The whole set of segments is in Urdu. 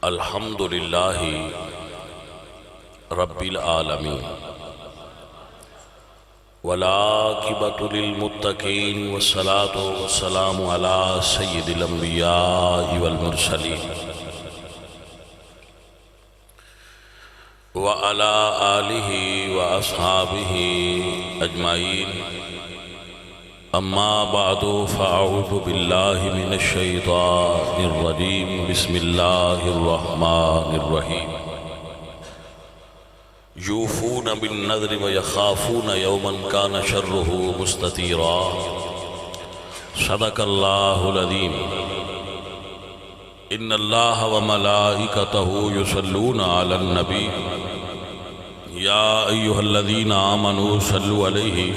الحمد للہ رب العالمین والعاقبۃ للمتقین والصلاۃ والسلام علی سید الانبیاء والمرسلین وعلی آلہ واصحابہ اجمعین اما بعد فاعوذ باللہ من الشیطان الرجیم بسم اللہ الرحمن الرحیم یوفون بالنذر ویخافون یوما کان شرہ مستطیرا صدق اللہ العظیم ان اللہ وملائکتہ یصلون علی النبی یا ایہا الذین آمنوا صلوا علیہ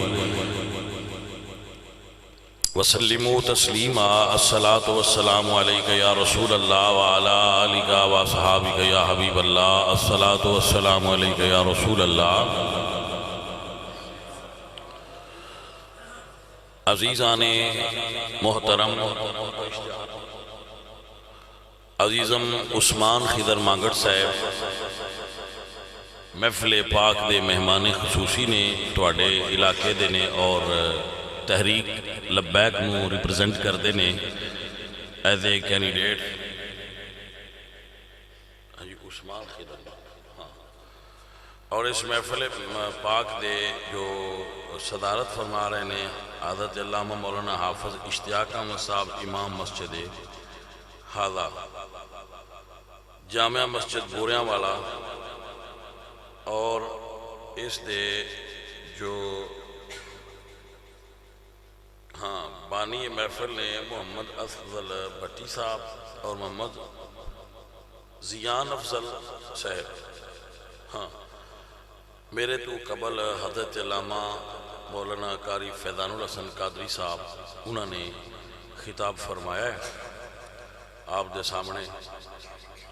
وسلموا تسلیما الصلاة والسلام علیکہ یا رسول اللہ وعلا آلکہ واصحابکہ یا حبیب اللہ الصلاة والسلام علیکہ یا رسول اللہ۔ عزیزان محترم، عزیزم عثمان خضر مانگڑ صاحب محفل پاک دے مہمان خصوصی نے تواڈے علاقے دے نے اور تحریک لبیک نو ریپرزینٹ کردے نے ایز اے کینڈیڈیٹ عثمان خضر اور اس محفل پاک دے جو صدارت فرما رہے ہیں حضرت علامہ مولانا حافظ اشتیاق احمد صاحب امام مسجد حاضہ جامعہ مسجد بوریاں والا، اور اس دے جو بانی محفل نے محمد افضل بھٹی صاحب اور محمد زیان افضل صاحب، میرے تو قبل حضرت علامہ مولانا قاری فیضان الحسن قادری صاحب انہوں نے خطاب فرمایا ہے۔ آپ دے سامنے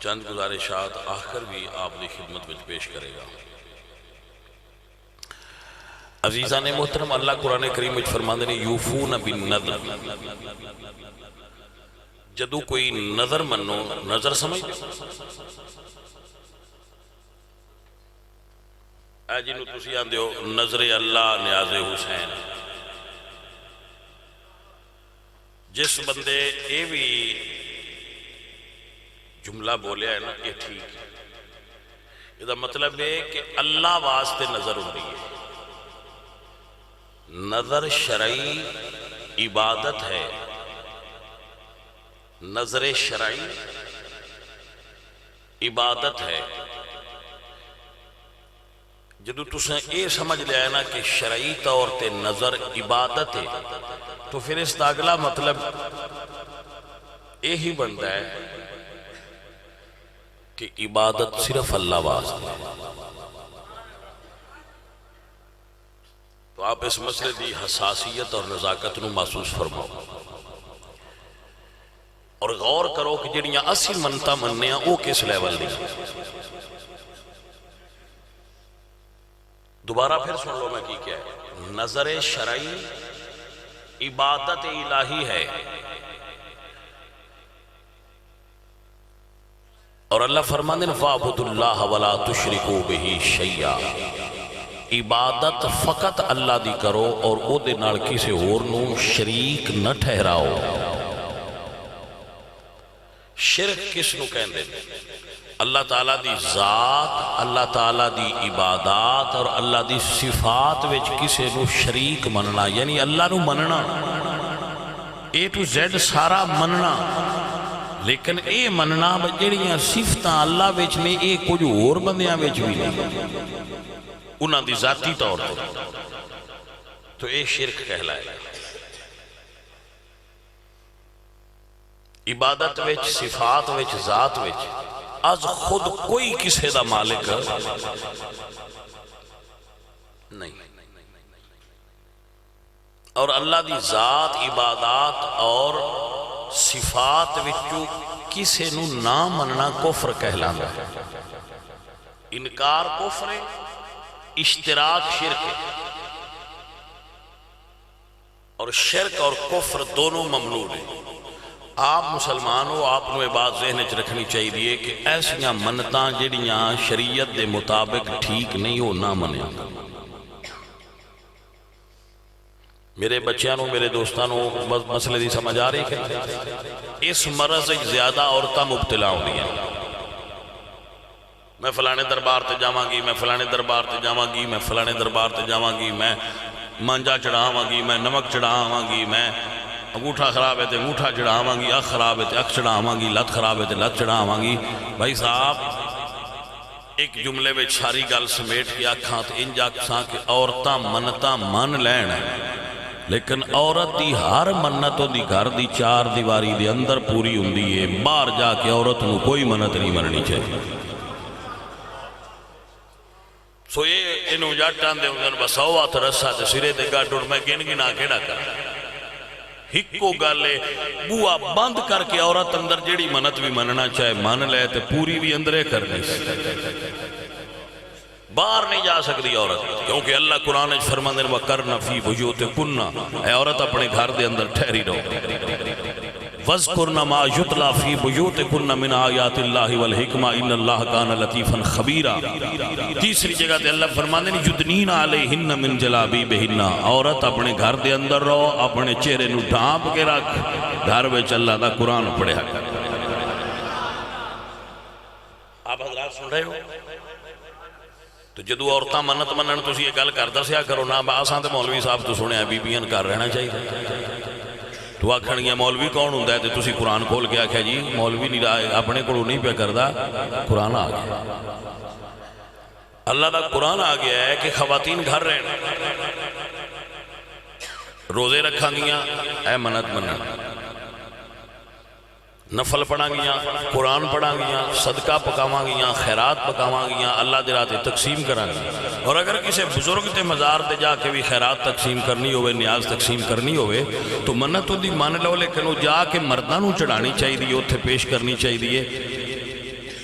چند گزارشات آخر بھی آپ دی خدمت وچ پیش کرے گا۔ عزیزان محترم، اللہ قرآن کریم وچ فرماندے نے یوفون بالنذر، جدو کوئی نظر منو، نظر سمجھ اے جنو تسی آندے ہو نظر اللہ نیاز حسین، جس بندے اے بھی جملہ بولیا ہے نا یہ ٹھیک ہے، یہ مطلب ہے کہ اللہ واسطے نظر ہو رہی ہے۔ نظر شرعی عبادت ہے، نظر شرعی عبادت ہے۔ جدو تسیں اے سمجھ لیا ہے نا کہ شرعی طور تے نظر عبادت ہے، تو پھر اس دا اگلا مطلب یہی بنتا ہے کہ عبادت صرف اللہ واسطے ہے۔ تو آپ اس مسئلے دی حساسیت اور نزاکت نو محسوس فرماؤ اور غور کرو کہ جڑیاں اسی منتا مننے ہیں وہ کس لیول دی۔ دوبارہ پھر سن لو میں کی کیا ہے، نظر شرعی عبادت الہی ہے، اور اللہ فرماندے فَاعْبُدُوا اللَّهَ وَلَا تُشْرِكُوا بِهِ شَيْئًا، عبادت فقط اللہ دی کرو اور او دے نال کسے اور نو شریک نہ ٹھہراؤ۔ شرک کس نو کہندے اللہ تعالیٰ دی ذات، اللہ تعالیٰ دی عبادات اور اللہ دی صفات وچ کسے نو شریک مننا، یعنی اللہ نو مننا اے ٹو زیڈ سارا مننا، لیکن اے مننا جڑیاں صفتاں اللہ وچ نے اے کچھ اور بندیاں وچ بھی نہیں، انہاں دی ذاتی طور پر، تو اے شرک کہلائے گا۔ عبادت وچ، صفات وچ، ذات وچ از خود کوئی کسے دا مالک نہیں، اور اللہ دی ذات، عبادات اور صفات وچوں کسے نو نہ مننا کفر کہلانا ہے۔ انکار کفر ہے، اشتراک شرک ہے، اور شرک اور کفر دونوں ممنوع ہیں۔ آپ مسلمان ہو، آپ کو یہ بات ذہن چ رکھنی چاہیے کہ ایسیاں منتاں جڑیاں شریعت دے مطابق ٹھیک نہیں ہو نہ منیا۔ میرے بچیاں نو، میرے دوستاں نو مسئلے دی سمجھ آ رہی کہ اس مرض زیادہ عورتاں مبتلا ہو رہی ہیں۔ میں فلانے دربار تے جاواں گی، میں فلانے دربار تے جاواں گی، میں فلانے دربار تے جاواں گی، میں مانجا چڑھاواں گی، میں نمک چڑھاواں گی، میں انگوٹھا خراب ہے تے انگوٹھا چڑھاواں گی، اکھ خراب ہے تے اکھ چڑھاواں گی، لت خراب ہے تے لت چڑھاواں گی۔ بھائی صاحب ایک جملے میں ساری گل سمیٹ کے آکھاں تے انج آکھاں کہ عورتاں منتاں من لین، لیکن عورت دی ہر منت دی گھر دی چار دیواری دے اندر پوری ہوندی ہے، باہر جا کے عورت نو کوئی منت نہیں مننی چاہیے۔ سو یہ انہوں جاٹان دے انہوں بساو آت رسا تے سرے دے گا ڈوڑ میں گن گنا کیڑا کر ہکو گالے بوا بند کر کے عورت اندر جیڑی منت بھی مننا چاہے من لے تے پوری بھی اندرے کرنی باہر نہیں جا سکتی عورت، کیونکہ اللہ قرآن فرماندے نے وَقَرْنَ فِي بُيُوتِكُنَّ، اے عورت اپنے گھر دے اندر ٹھہری رہو۔ وَاذْكُرْنَ مَا يُتْلَى فِي بُيُوتِكُنَّ مِنْ آيَاتِ اللَّهِ وَالْحِكْمَةِ إِنَّ اللَّهَ كَانَ لَطِيفًا خَبِيرًا۔ تیسری جگہ تے اللہ فرماندے نے يُدْنِينَ عَلَيْهِنَّ مِنْ جَلَابِيبِهِنَّ، عورت اپنے گھر دے اندر رہو، اپنے چہرے نو ڈھانپ کے رکھ، گھر وچ اللہ دا قرآن پڑھیا کر۔ آپ حضرات سن رہے ہو؟ تو جدو عورتاں منت منن تسی یہ گل کردا سیا کرو نا، آساں تے مولوی صاحب تو سنیا بی بیاں کر رہنا چاہیے۔ تو آکھن گیا مولوی کون ہوندا ہے تے تسی قرآن کھول کے آکھیا جی مولوی نہیں اپنے کولوں نہیں پیا کردا، قرآن آ گیا۔ اللہ دا قرآن آ گیا ہے کہ خواتین گھر رہنا، روزے رکھاں گیاں اے منت منن، نفل پڑھاں گیاں، قرآن پڑھاں گیاں، صدقہ پکاواں گیاں، خیرات پکاواں گیاں، اللہ دے راہ تے تقسیم کراں گیاں۔ اور اگر کسی بزرگ تے مزار تے جا کے بھی خیرات تقسیم کرنی ہوئے، نیاز تقسیم کرنی ہوئے تو منت دی مان لو، لیکن وہ جا کے مرداں نو چڑھانی چاہیے، اوتھے پیش کرنی چاہیے،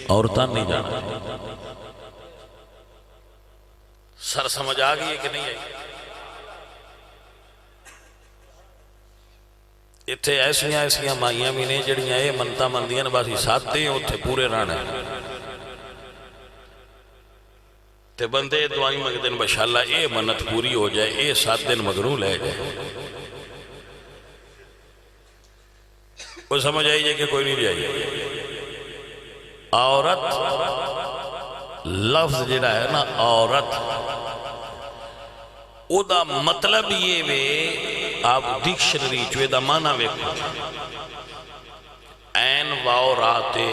عورتاں نہیں جانا۔ سر سمجھ آ گئی ہے کہ نہیں آئی؟ اتھے ایسیاں مائیاں بھی نے جڑیاں اے منتاں مندیاں باسی ساتھ دیں اتھے پورے رانے تے بندے دعائیں مگدن بشاللہ اے منت پوری ہو جائے، اے 7 دن مگروں لے جائے۔ کوئی سمجھ آئی جائے کہ کوئی نہیں جائے؟ عورت لفظ جڑا ہے نا عورت، او دا مطلب یہ وے آپ ڈکشنری چوے دا معنی ویکھو، این واو راتے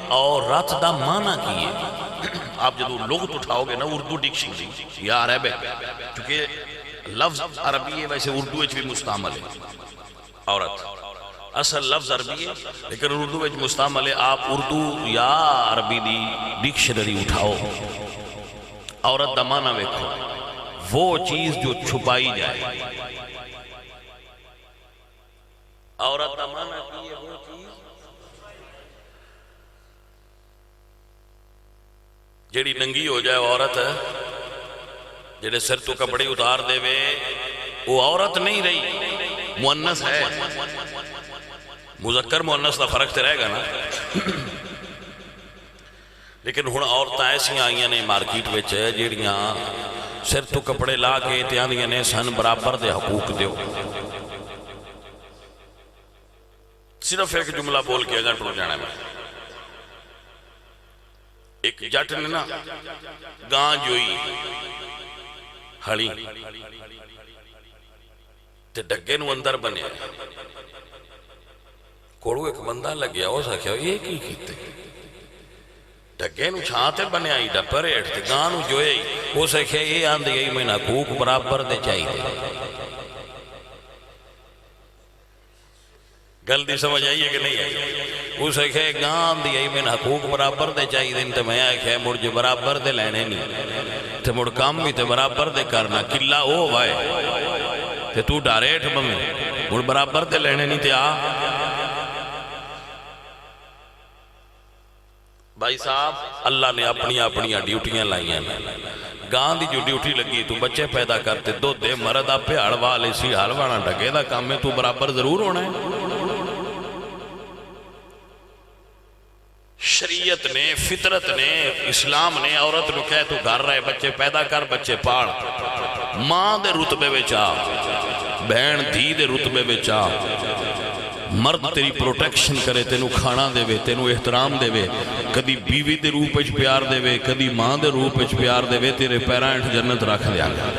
عورت دا معنی کی ہے۔ آپ جدو لغت اٹھاؤ گے نا اردو ڈکشنری یا عربک، چونکہ لفظ عربی ہے ویسے اردو اچھ بھی مستعمل ہے عورت، اصل لفظ عربی ہے لیکن اردو اچھ مستعمل ہے۔ آپ اردو یا عربی دی ڈکشنری اٹھاؤ، عورت دا معنی ویکھو، وہ چیز جو چھپائی جائے۔ عورت دا معنی کی ہے وہ چیز جیڑی ننگی ہو جائے عورت، جیڑے سر تو کپڑی اتار دے وے وہ عورت نہیں رہی، مؤنث ہے۔ مذکر مؤنث دا فرق تے رہے گا نا، لیکن ہن عورتاں ایسی آئیاں نے مارکیٹ وچ جیڑیاں سر تو کپڑے لا کے تیاندیاں نے سن برابر دے حقوق دیو۔ صرف ایک جملہ بول کے اگر ٹر جانا ہے، ایک جٹ نے نا گاں جوئی ہڑی تے ڈگے نو اندر بنیا، کوڑو ایک بندہ لگیا ہو سکیا یہ کی کیتے، ڈگے نو چھانتے بنیا ہی ڈپر ایٹ تے گاں نو جوئے ہو سکیا یہ آندھ گئی میں حقوق برابر دے چاہیے۔ گل دی سمجھ آئیے کہ نہیں آئی؟ اسے کہے گاں دی آئی میں حقوق برابر دے چاہیے دن تے میں آئے کہے مڑ جو برابر دے لینے نہیں تے مڑ کام بھی تے برابر دے کرنا، کلا او وائے تے تو ڈاریٹ بمیں مڑ برابر دے لینے نہیں تے آ۔ بھائی صاحب اللہ نے اپنی ڈیوٹیاں لائیاں، گاں دی جو ڈیوٹی لگی تو بچے پیدا کرتے دو دے مرد آپ پہ ہڑ والے سی ہڑ وانا ڈگے دا کام میں تو برابر ضرور ہونا ہے۔ نے فطرت نے اسلام نے عورت نو کہے تو گھر رہے بچے پیدا کر بچے پاڑ ماں دے رتبے وچ آ بہن دھی دے رتبے وچ آ مرد تیری پروٹیکشن کرے تینو کھانا دے وے تینو احترام دے وے کدی بیوی دے روپ وچ پیار دے وے کدی ماں دے روپ وچ پیار دے وے تیرے پیراں ہیٹھ جنت رکھ دیا گا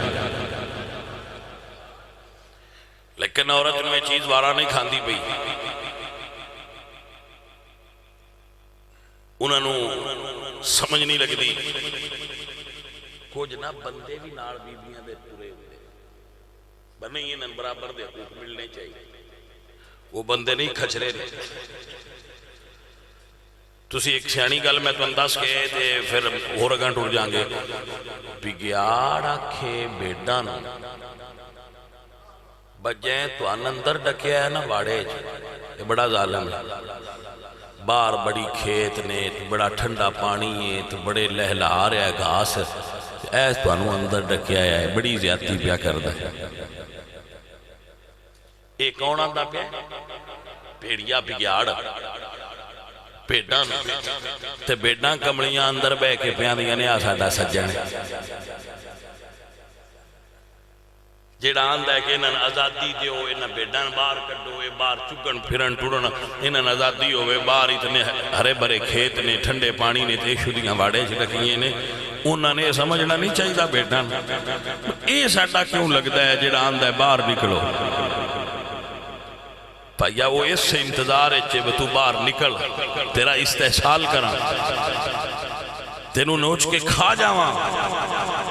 لیکن عورت میں چیز وارا نہیں کھاندی پئی انہاں نو سمجھ نہیں لگدی کچھ نہ بندے بھی نال بیبیاں دے پورے ہوئے بنے یہ برابر دے حقوق ملنے چاہیے وہ بندے نہیں کھچرے نہیں تسی ایک سیانی گل میں تو انداز کے تے پھر ہو رگاں ٹور جائیں گے بگیاڑ آکھے بیڈان بجیں تو اندر ڈکیا ہے نا واڑے یہ بڑا ظالم ہے باہر بڑی کھیت نے تو بڑا ٹھنڈا پانی ہے تو بڑے لہلا رہا ہے گھاس ایس تو انہوں اندر ڈکیا ہے بڑی زیادتی پیا کر دا ایک کون آندہ پہ پیڑیا بگیاڑ پیڑاں تے بیڑاں کمڑیاں اندر بے کے پیاں دیا نے آساڑا سجن جیڑا آندہ ہے کہ انہاں آزادی دیو انہاں بیڑاں باہر کڈو باہر چکن پھرن ٹورن انہاں آزادی ہوئے باہر اتنے ہرے بھرے کھیت نے ٹھنڈے پانی نے تے شدیاں واڑے چھڑکیے نے انہاں نے سمجھنا نہیں چاہیے دا بیڑاں اے ساڈا کیوں لگتا ہے جیڑا آندہ ہے باہر نکلو پایا وہ اس سے انتظار ہے چھے تو باہر نکل تیرا استحصال کرا تینوں نوچ کے کھا جاواں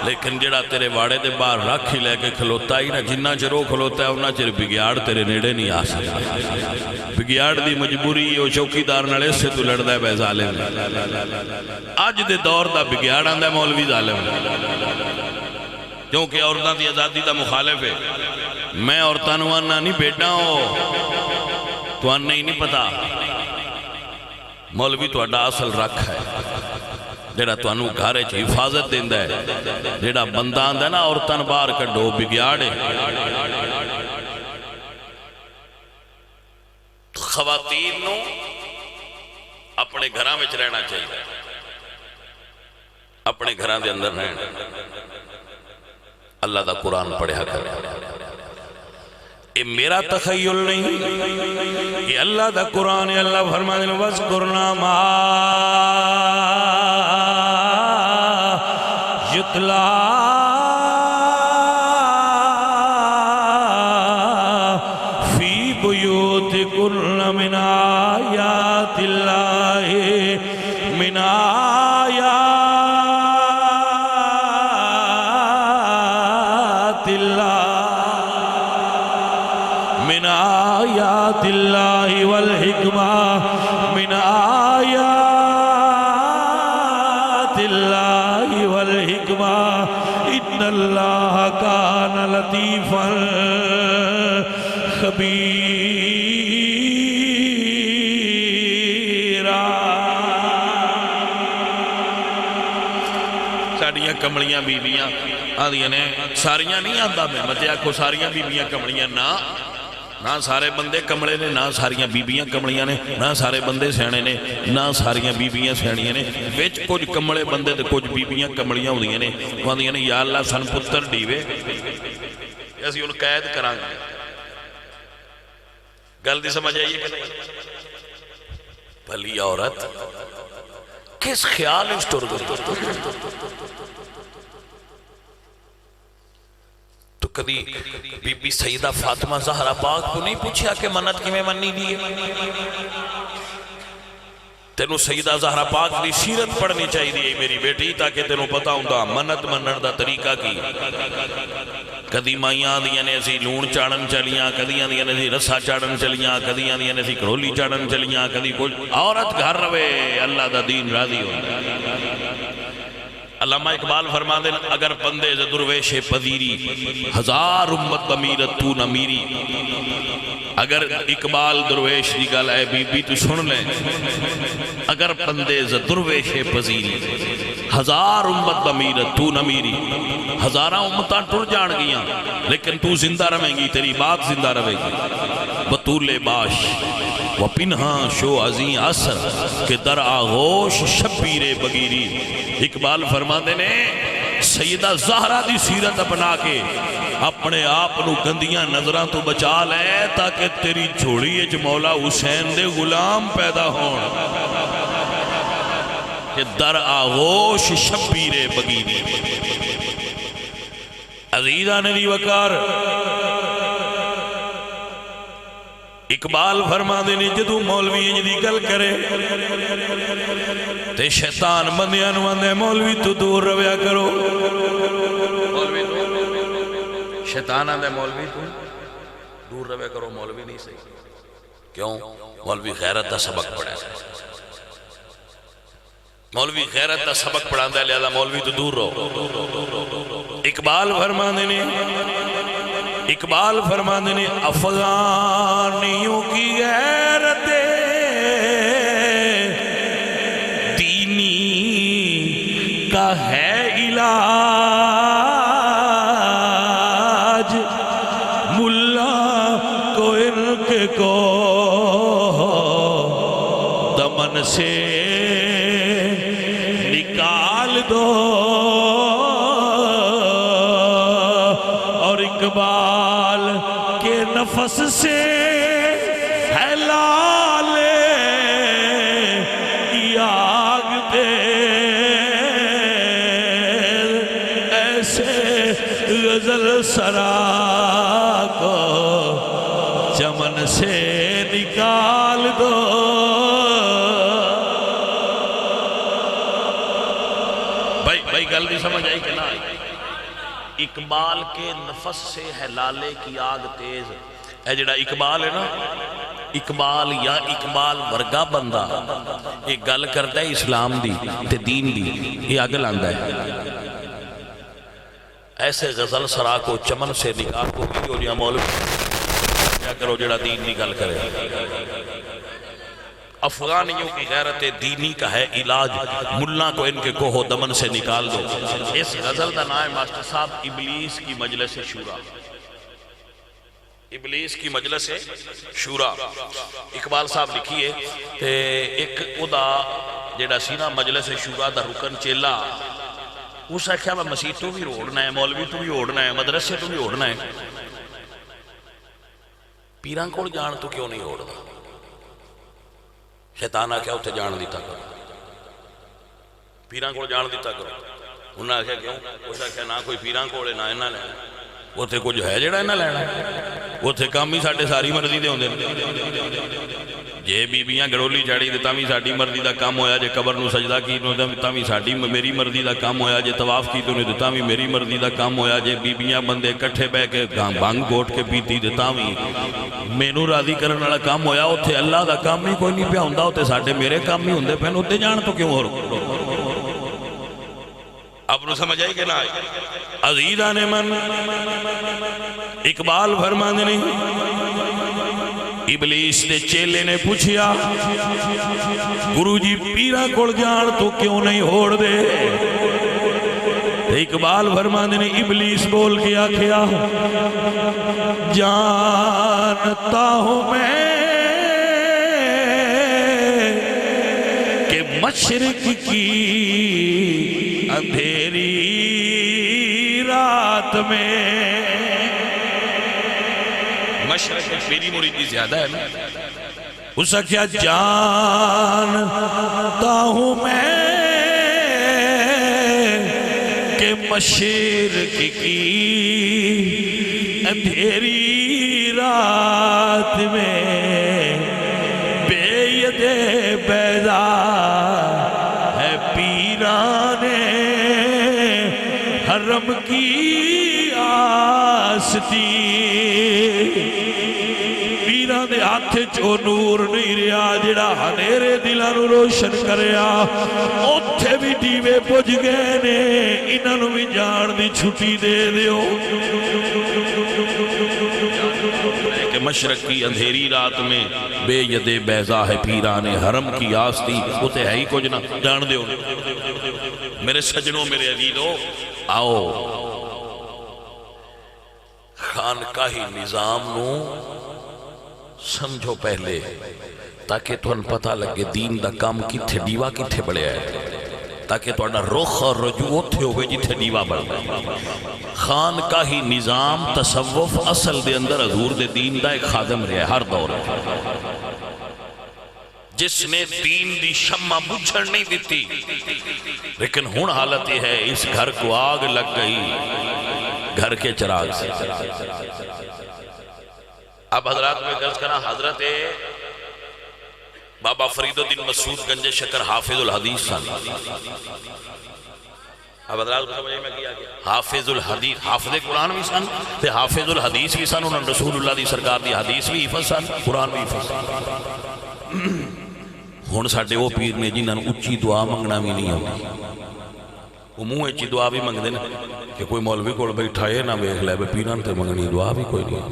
لیکن جڑا تیرے واڑے دے باہر رکھ ہی لے کے کھلوتا ہی نا جنہ چرو کھلوتا ہے انہ چر بگیاڑ تیرے نیڑے نہیں آ سکتا بگیاڑ دی مجبوری وہ چوکیدار نڑے سے تو لڑ دے بے ظالم آج دے دور دا بگیاڑ آندہ مولوی ظالم کیونکہ عورتاں دی آزادی دا مخالف ہے میں عورتاں نو آنا نہیں بیٹا ہو تو آنا ہی نہیں پتا مولوی تو اڈا اصل رکھ ہے جیڑا تو انو گھارے چھے حفاظت دیندہ ہے جیڑا بندہ آندہ ہے نا عورتاں باہر کڈو بگیاڑے خواتین نو اپنے گھراں وچ رہنا چاہیے اپنے گھراں دے اندر رہنا اللہ دا قرآن پڑھا کر یہ میرا تخیل نہیں یہ اللہ دا قرآن ہے اللہ فرمائے وَذْكُرْنَا مَا يُتْلَى فِي بُيُوتِكُنَّ مِنْ آيَاتِ اللَّهِ مِنْ آيات الله والحكمة من آيات الله والحكمة إن الله كان لطيفا خبيرا ساڑیاں کمڑیاں بیویاں آدھیاں نے ساریاں نہیں آدھا میں مجھے آکھو ساریاں بیویاں کمڑیاں نہ سارے بندے کمڑے نے نہ ساریاں بیبیاں کمڑیاں نے نہ سارے بندے سیانے نے نہ ساریاں بیبیاں سیانیاں نے ویچ کچھ کمڑے بندے تے کچھ بیبیاں کمڑیاں ہوندیاں نے وہاں نے یا اللہ سن پتر دیوے ایسی ان قید کران گے گل دی سمجھ آئیے کہ نہیں بھلی عورت کس خیال اس طور تو کبھی بی بی سیدہ فاطمہ زہرہ پاک کو نہیں پوچھا کہ منت کی میں منی دیئے تینوں سیدہ زہرہ پاک دی سیرت پڑھنی چاہی دیئے میری بیٹی تاکہ تینوں پتا ہوں دا منت منن دا طریقہ کی کدی مائیاں دیاں نے اسی لون چاڑن چلیاں کدیاں دیاں نے اسی رسا چاڑن چلیاں کدیاں دیاں نے اسی کرولی چاڑن چلیاں کدی کچھ عورت گھر روے اللہ دا دین راضی ہو علامہ اقبال فرما دیں اگر بندے درویش پذیری ہزار امت بمیرت تو نہ میری اگر اقبال درویش دی گل ہے بی بی تو سن لیں اگر بندے درویش پذیری ہزار امت بمیرت تو نہ میری ہزارہ امتاں ٹر جان گیاں لیکن تو زندہ رہیں گی تیری بات زندہ رہے گی بطول باش و پنہاں شو عزیں اثر کہ در آغوش شبیر بگیری. اقبال فرماندے نے سیدہ زہرا دی سیرت اپنا کے اپنے آپ نو گندیاں نظران تو بچا لے تاکہ تیری جھوڑی اچ مولا حسین دے غلام پیدا ہون کہ در آغوش شبیر بگیری. عزیزان دی وقار اقبال فرما دینے جدو مولوی جدی گل کرے تے شیطان بندیاں نواندے مولوی تو دور رویا کرو. شیطان آندے مولوی تو دور رویا کرو. مولوی نہیں صحیح. کیوں؟ مولوی غیرت دا سبق پڑھا ہے. مولوی غیرت دا سبق پڑھاندہ ہے لہذا مولوی تو دور رہو. اقبال فرماندے نے افغانیوں کی غیرت دینی کا ہے علاج ملا کو ان کے کو دمن سے نکال دو اور اقبال کے نفس سے ہے لالے کی آگ دے ایسے غزل سرا کو چمن سے نکال دو. بھائی گل بھی سمجھ آئی کہ نہ آئی؟ اقبال کے نفس سے ہے لالے کی آگ تیز. اے جڑا اقبال ہے نا، اقبال یا اقبال ورگا بندہ ایک گل کرتا ہے اسلام دی تے دین دی، یہ آگ لاندہ ہے. ایسے غزل سرا کو چمن سے نکال کو جو جہاں مولوی کیا کرو جڑا دین دی گل کرے. افغانیوں کی غیرت دینی کا ہے علاج ملا کو ان کے کوہ و دمن سے نکال دو. اس غزل دا نام ماسٹر صاحب ابلیس کی مجلس شورا. ابلیس کی مجلس شورا اقبال صاحب لکھیے تے ایک ادا جیڑا سینا مجلس شورا دا رکن چیلا اس آکھیا میں مسیح تو بھی روڑنا ہے، مولوی تو بھی اوڑنا ہے، مدرسے تو بھی اوڑنا ہے، پیران کول جان تو کیوں نہیں اوڑنا؟ شیطان آکھیا اتھے جان دیتا کرو، پیران کو جان دیتا کرو. انہوں نے آکھیا کیوں؟ اس آکھیا نہ کوئی پیران کو نہ انہاں لینا، اتھے کچھ ہے جڑا انہاں لینا، اتھے کام ہی ساڈے ساری مرضی دے ہوندے. جے بیبیاں گڑولی چاڑی تے تاں وی ساڈی مرضی دا کام ہویا، جے قبر نو سجدہ کیتا تاں وی ساڈی میری مرضی دا کام ہویا، جے طواف کیتا تے تاں وی میری مرضی دا کام ہویا، جے بیبیاں بندے اکٹھے بیٹھ کے بھنگ گھوٹ کے پیتی تے تاں وی مینوں راضی کرن والا کام ہویا. اوتھے اللہ دا کام ہی کوئی نہیں پیا ہوندا، اوتھے ساڈے میرے کام ہی ہوندے پئے، اوتھے جان تو کیوں ہو. آپ نے سمجھ آئی کہ نہ آئی؟ عزیزان من اقبال فرماندے نے ابلیس دے چیلے نے پوچھیا گرو جی پیرا کول جان تو کیوں نہیں ہوڑ دے. اقبال فرماندے نے ابلیس بول کے آکھیا جانتا ہوں میں کہ مشرق کی اندھیری رات میں، مشرق میری مریدی زیادہ ہے نا، اسا کیا جانتا ہوں میں کہ مشرق کی اندھیری رات میں بے ید بیضا ہے پیران حرم کی آستی. پیران دے ہاتھ چو نور نہیں رہا جڑا ہنیرے دلانو روشن کریا. اوتھے بھی دیوے پوچھ گئے نے، انہوں بھی جان دی چھٹی دے دیو. کہ مشرق کی اندھیری رات میں بے ید بیضا ہے پیران حرم کی آستی. اوتے ہے ہی کچھ نہ جان دیو. میرے سجنوں میرے عزیزوں آؤ خانقاہی نظام نو سمجھو پہلے تاکہ تمہیں پتہ لگے دین دا کام کتھے ڈیوا کتھے بڑھیا ہے، تاکہ تمہارا رخ اور رجوع اتھے ہوئے جتھے ڈیوا بڑھتا ہے۔ خانقاہی نظام تصوف اصل دے اندر حضور دے دین دا ایک خادم رہا ہے ہر دور ہے، جس نے دین دی شمع بجھڑ نہیں دیتی، لیکن ہون حالت یہ ہے اس گھر کو آگ لگ گئی گھر کے چراغ سے۔ اب حضرات میں گرز کرنا، حضرت بابا فرید الدین مسعود گنج شکر حافظ الحدیث سن۔ اب حضرات کو سمجھے میں کیا کہ حافظ الحدیث، حافظ قرآن بھی سن تے حافظ الحدیث بھی سن، انہوں نے رسول اللہ دی سرکار دی حدیث بھی حفظ سن، قرآن بھی حفظ سن۔ ہون ساڑھے وہ پیر نے جنہاں اچھی دعا منگنا بھی نہیں ہوگی، وہ منہ اچھی دعا بھی منگ دینا کہ کوئی مولوی کوڑ بیٹھائے نہ بیخ لے بے پیران تے منگنی دعا بھی کوئی نہیں۔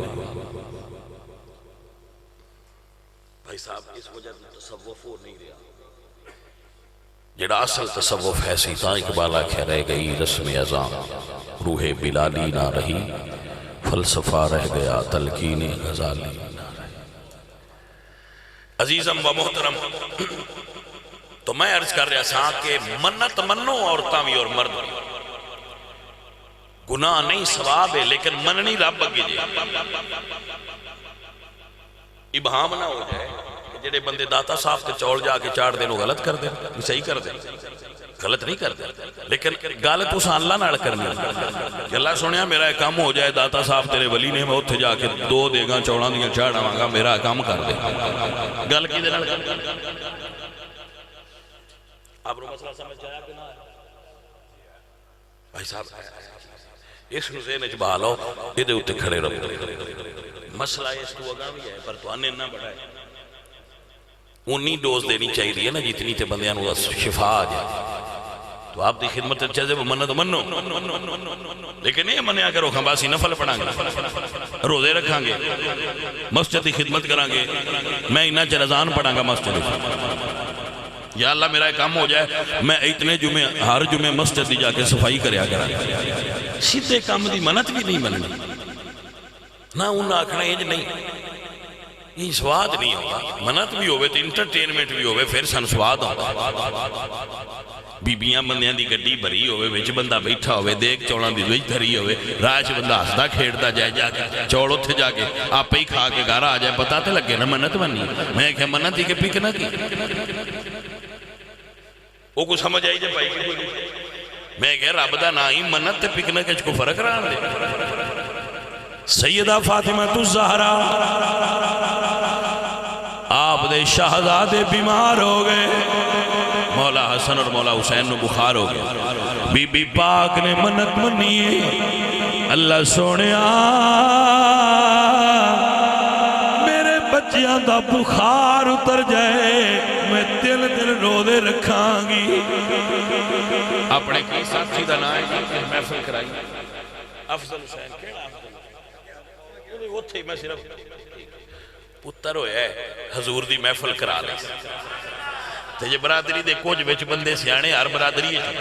بھائی صاحب اس وجہ تصوف ہو نہیں رہا، جڑا اصل تصوف ہے سی تا اقبال آکھے رہ گئی رسم ازام، روح بلالی نہ رہی، فلسفہ رہ گیا تلقین غزالی نہ رہی۔ عزیزم و محترم، تو میں عرض کر رہا سا کہ منت منو عورتاں بھی اور مرد بھی، گناہ نہیں ثواب ہے، لیکن مننی رب اگے جے ابہام نہ ہو جائے کہ جڑے بندے داتا صاحب تے چول جا کے چاڑ دینو غلط کر دیں، صحیح کر دیں، غلط نہیں کر دیں، لیکن گالت اس اللہ نہ کرنی کہ اللہ سنیا میرا ایک کام ہو جائے داتا صاحب تیرے ولی نے میں اتھے جا کے دو دے گا چوڑاں دیا چاڑ آماں میرا کام کر دے گل کی دینا آپ رو مسئلہ سمجھ جایا کہ نہ بھائی صاحب اس نزین اجبا لو ادھے اتھے کھڑے رہو مسئلہ اس تو اگاں بھی ہے پر تو آنے نہ بڑھائے انہی ڈوز دینی چاہیے دی ہے نا جتنی تے بندیاں نو شفا آ جائے تو آپ دی خدمت چاہتے وہ منت منو لیکن یہ منیا کرو ہم باسی نفل پڑھاں گے روزے رکھاں گے مسجد دی خدمت کراں گے میں انہا چرزان پڑھاں گا مسجد یا اللہ میرا کام ہو جائے میں اتنے جمعے ہر جمعے مسجد دی جا کے صفائی کریا کرا سیدھے کام دی منت بھی نہیں مننی نہ انہا آکھنا یہ نہیں یہ سواد نہیں ہوگا منت بھی ہوئے تو انٹرٹینمنٹ بھی ہوئے پھر سن سواد ہوگا بیبیاں بندیاں دی گڈی بھری ہوئے وچ بندہ بیٹھا ہوئے دیکھ چوڑاں دی وچ دھری ہوئے راج بندہ ہسدا کھیڑدا جائے جا کے چوڑ اتھے جا کے آپ ہی کھا کے گھر آ جائے پتہ تے لگے نا منت بنی میں کہ منت ہی کہ پک نہ کی وہ کو سمجھ آئی جائے بھائی کی کوئی میں کہ رب دا نا ہی منت تے پک نہ کچھ کو فرق رہا دے سیدہ فاطمہ الزہرا آپ دے شہزادے بیمار ہو گئے مولا حسن اور مولا حسین نو بخار ہو گئے بی بی پاک نے منت منی اللہ سونیا میرے بچیاں دا بخار اتر جائے میں دل دل روزے رکھاں گی اپنے کی ساتھی دا نائے محفل کرائی افضل حسین کیڑا افضل وہ تھے میں صرف پتر ہوئے حضور دی محفل کرا لے تو یہ برادری دے کچھ بچ بندے سیانے ہر برادری ہے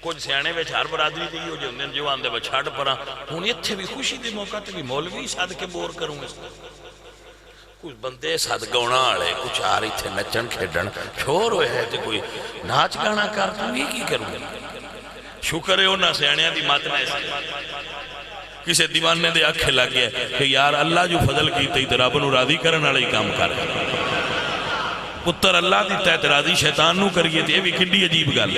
کچھ سیانے بچ ہر برادری دے ہو جن جو آندے بچھاڑ پرا ہوں یہ تھے بھی خوشی دے موقع تے بھی مولوی ساتھ کے بور کروں اس کچھ بندے ساتھ گونا آڑے کچھ آ رہی تھے نچن کھیڑن چھوڑ ہوئے ہے تے کوئی ناچ گانا کر تو یہ کی کروں شکر ہے انہا سیانے دی ماتنا ایسے کسے دیوانے دے آنکھیں لگ گئے کہ یار اللہ جو فضل کی تے اترابہ نو راضی کرن والا ہی کام کر پتر اللہ دی تے راضی شیطان نو کریے تے یہ بھی کڈی عجیب گل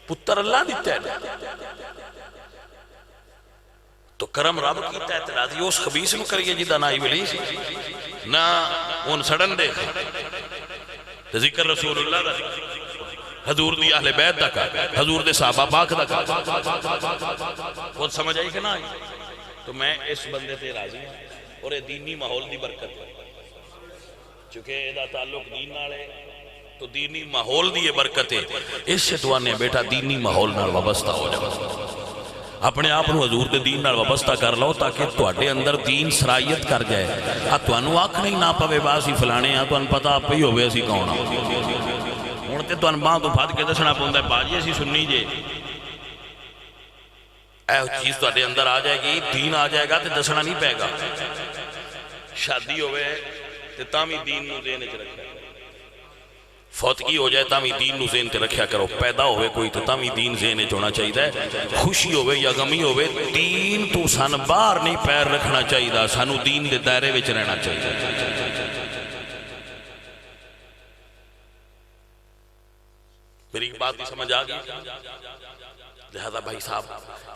پتر اللہ دی تے تو کرم رب کی تے راضی اس خبیث نو کریے جدا نا ابلیس نہ ان سڑن دے ذکر رسول اللہ دا حضور دی اہل بیت دا کا حضور دے صحابہ پاک دا کا خود سمجھ آئی کہ نہ آئی تو میں اس بندے تے راضی ہوں اور یہ دینی ماحول دی برکت ہے چونکہ یہ تعلق دین نالے تو دینی ماحول دی برکت ہے اس سے دعانے بیٹا دینی ماحول نال وابستہ ہو جائے اپنے آپ نو حضور دے دین نال وابستہ کر لو تاکہ تواڈے اندر دین سرائیت کر جائے تانوں آنکھ نہیں نہ پوے باسی فلانے تانوں پتہ آپ ہی ہوئے اسی کون ہوں تے تانوں باں تو پھد کے دسنا پوندا ہے باجی اسی سنی جے اے چیز تواڈے اندر آ جائے گی، دین آ جائے گا تے دسنا نہیں پے گا۔ شادی ہوئے تے تاں بھی دین نو ذہن وچ رکھیا کرو، فوتگی ہو جائے تاں بھی دین نو ذہن تے رکھیا کرو، پیدا ہوئے کوئی تے تاں بھی دین ذہن وچ ہونا چاہیے، خوشی ہوئے یا غمی ہوئے دین تو سان باہر نہیں پیر رکھنا چاہیے، سانو دین دے دائرے وچ رہنا چاہیے۔ میری بات بھی سمجھ آ گئی؟ لہذا بھائی صاحب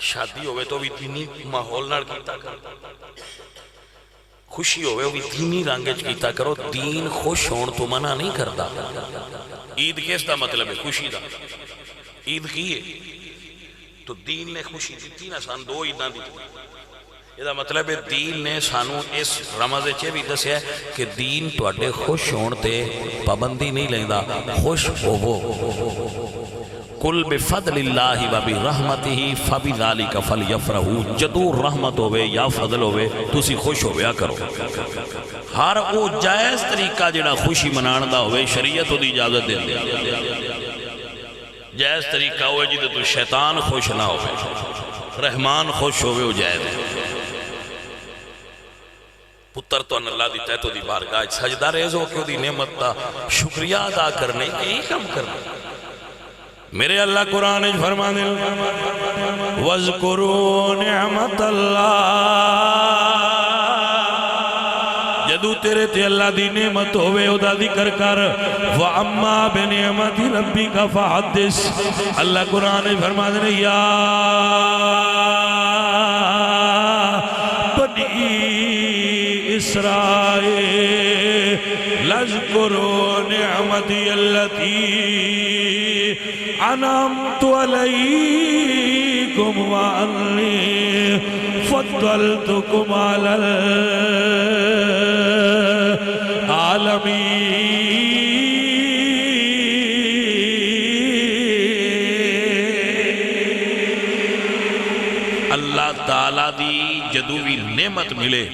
شادی ہوئے تو بھی دینی ماحول نال کیتا کرو، خوشی ہوئے وہ بھی دینی رنگج کیتا کرو، دین خوش ہون تو منع نہیں کرتا۔ عید کس دا مطلب ہے؟ خوشی دا۔ عید کی ہے تو دین نے خوشی دیتی نا، سان دو عیداں دی، یہ مطلب ہے دین نے سانو اس رمض چے بھی دسیا ہے کہ دین تواڈے خوش ہون تے پابندی نہیں لیندا، خوش ہوو۔ قل بفضل اللہ و برحمتہ فبذالک فلیفرحوا، جدو رحمت ہوئے یا فضل ہوئے تسی خوش ہویا کرو۔ ہر وہ جائز طریقہ جڑا خوشی منان دا ہوئے شریعت دی اجازت دے دے، جائز طریقہ ہوئے جدے تو شیطان خوش نہ ہوئے، رحمان خوش ہوئے وہ جائز ہے۔ پتر تو اللہ دی تیتو دی بارگاہ سجدہ ریز ہو کے دی نعمت دا شکریہ ادا کرنے یہی کم کرنا۔ میرے اللہ قرآن فرما دے وَاذْكُرُوا نِعْمَةَ اللَّهِ، جدو تیرے تے اللہ دی نعمت ہوئے او دا ذکر کر، وَأَمَّا بِنِعْمَةِ رَبِّكَ فَحَدِّثْ۔ اللہ قرآن فرما دے یا إسرائيل اذكروا نعمتي التي أنعمت عليكم وأني فضلتكم على العالمين۔ اللہ تعالیٰ دی جدو بھی نعمت ملے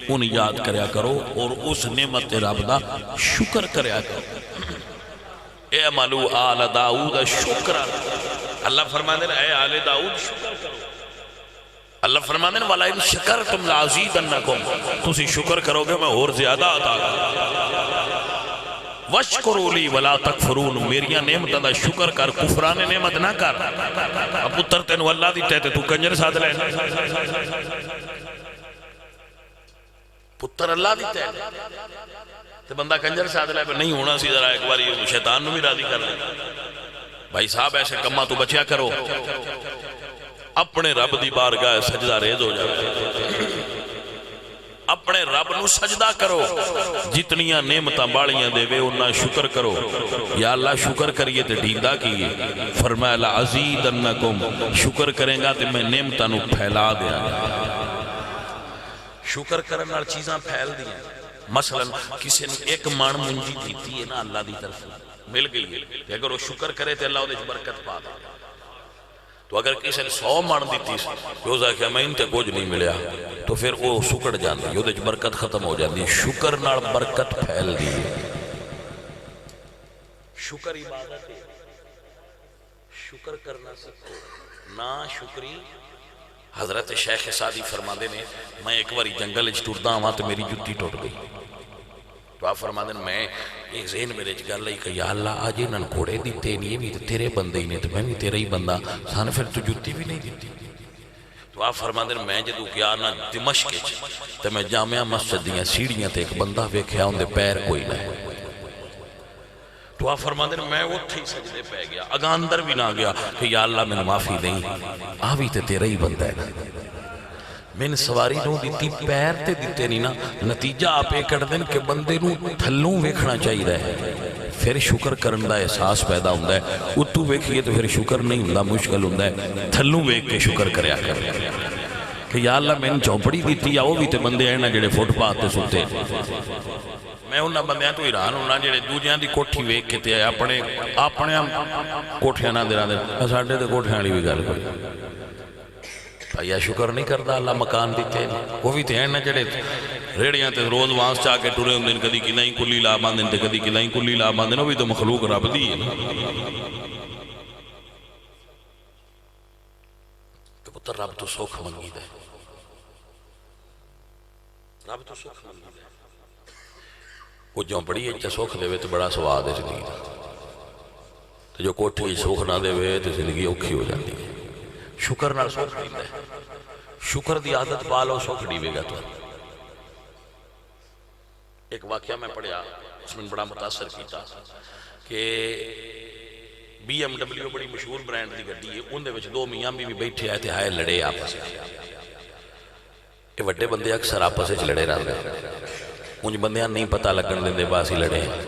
ان یاد کریا کرو اور اس نعمت رب دا شکر کریا کرو۔ اے عملو آل داؤد شکرا، اللہ فرمانے اے آل داؤد شکر کرو۔ اللہ فرمانے وَلَئِنْ شَكَرْتُمْ لَأَزِيدَنَّكُمْ، تسی شکر کرو گے میں اور زیادہ عطا کروں۔ وَاشْكُرُوا لِي وَلَا تَكْفُرُونَ، میریاں نعمت دا شکر کر، کفران نعمت نہ کر۔ اب پتر تینو اللہ دی تیتے تو کنجر ساتھ لے، پتر اللہ دیتا ہے تو بندہ کنجر ساتھ لے، نہیں ہونا سی ذرا ایک باری شیطان نو بھی راضی کر لے۔ بھائی صاحب ایسے کمہ تو بچیا کرو، اپنے رب دی بارگاہ سجدہ ریز ہو جائے، اپنے رب نو سجدہ کرو، جتنیاں نعمتاں باڑیاں دے وے انہاں شکر کرو۔ یا اللہ شکر کریے تے ڈھیندہ کیے، فرمایا لَعَزِيدَنَّكُمْ، شکر کریں گا تے میں نعمتاں نو پھیلا دیا گا۔ شکر کرن نال چیزاں پھیل دیا، مثلا کسی نے ایک مان منجی دیتی ہے نا اللہ دی طرف مل گئی ہے، کہ اگر وہ شکر کرے تو اللہ اس برکت پا دے۔ تو اگر کسی نے 100 مان دیتی ہے جو کہ میں انتے کچھ نہیں ملیا تو پھر وہ سکڑ جاندی، وہ برکت ختم ہو جاندی۔ شکر نال برکت پھیل دی ہے۔ شکر عبادت ہے، شکر کرنا سکو، نا شکری۔ حضرت شیخ سعدی فرما دے نے میں ایک باری جنگل ٹردا ہوا تو میری جتی ٹوٹ گئی، تو آپ فرما دے میں ایک ذہن میرے گل آئی کہ یا اللہ آج انہوں نے گھوڑے دیتے نہیں، یہ بھی تیرے بندے ہی نے تو میں بھی تیرا ہی بندہ، سان پھر تو جتی بھی نہیں دیتی۔ تو آپ فرما دے میں جدو گیا نا دمشق تو میں جامعہ مسجد دیاں سیڑھیاں تے ایک بندہ ویکھیا ان دے پیر کوئی نہ، تو آپ فرما دے میں وہ تھی سجدے پہ گیا، اگاں اندر بھی نہ گیا کہ یا اللہ میں معافی دیں، آوی تے تیرا ہی بندہ ہے نا، میں نے سواری نو دیتی پیر تے دیتے نہیں نا۔ نتیجہ آپ ایک کر دیں کہ بندے نو تھلوں ویکھنا چاہیے رہے، پھر شکر کرن دا احساس پیدا ہوندہ ہے۔ اتو ویکھئے تو پھر شکر نہیں ہوندہ، مشکل ہوندہ ہے، تھلوں ویکھ کے شکر کریا کر کہ یا اللہ میں نے چوپڑی دیتی، یا وہ بھی تے بندے ہیں نا جڑے فٹ پاتھ تے ستے، میں انہاں بندیاں تو حیران ہونا جڑے دوجیاں دی کوٹھی ویکھ کے تے اپنے کوٹھیاں نہ دینا دے، ساڈے تے کوٹھیاں والی بھی گل کوئی یا شکر نہیں کرتا اللہ مکان دیتے ہیں۔ وہ بھی تے ہیں نا جڑے ریڑیاں تے روز وانس چاہ کے ٹورے ہوندے، کدی کلائیں کلی لا باندھن تے کدی کلائیں کلی لا باندھن، وہ بھی تو مخلوق رب دی ہے نا۔ پتر رب تو سکھ منگی دے، رب تو سکھ منگی دے، وہ جو بڑی اچھا سکھ دے تو بڑا سواد ہے زندگی دا، تو جو کوٹھی سکھ نہ دے تو زندگی اوکھی ہو جاتی ہے۔ شکر نہ سکھ دیتا ہے، شکر دی عادت پالو سکھ دیوے گا تو۔ ایک واقعہ میں پڑھیا، اس میں بڑا متاثر کیتا کہ بی ایم ڈبلیو بڑی مشہور برانڈ دی گڈی ہے، ان دے وچ دو میاں بھی بیٹھے آئے تھے، ہائے لڑے آپس، یہ وڈے بندے اکثر آپس وچ لڑے رہتے ہیں، انج بندیاں نہیں پتہ لگن دے باسی لڑے ہیں،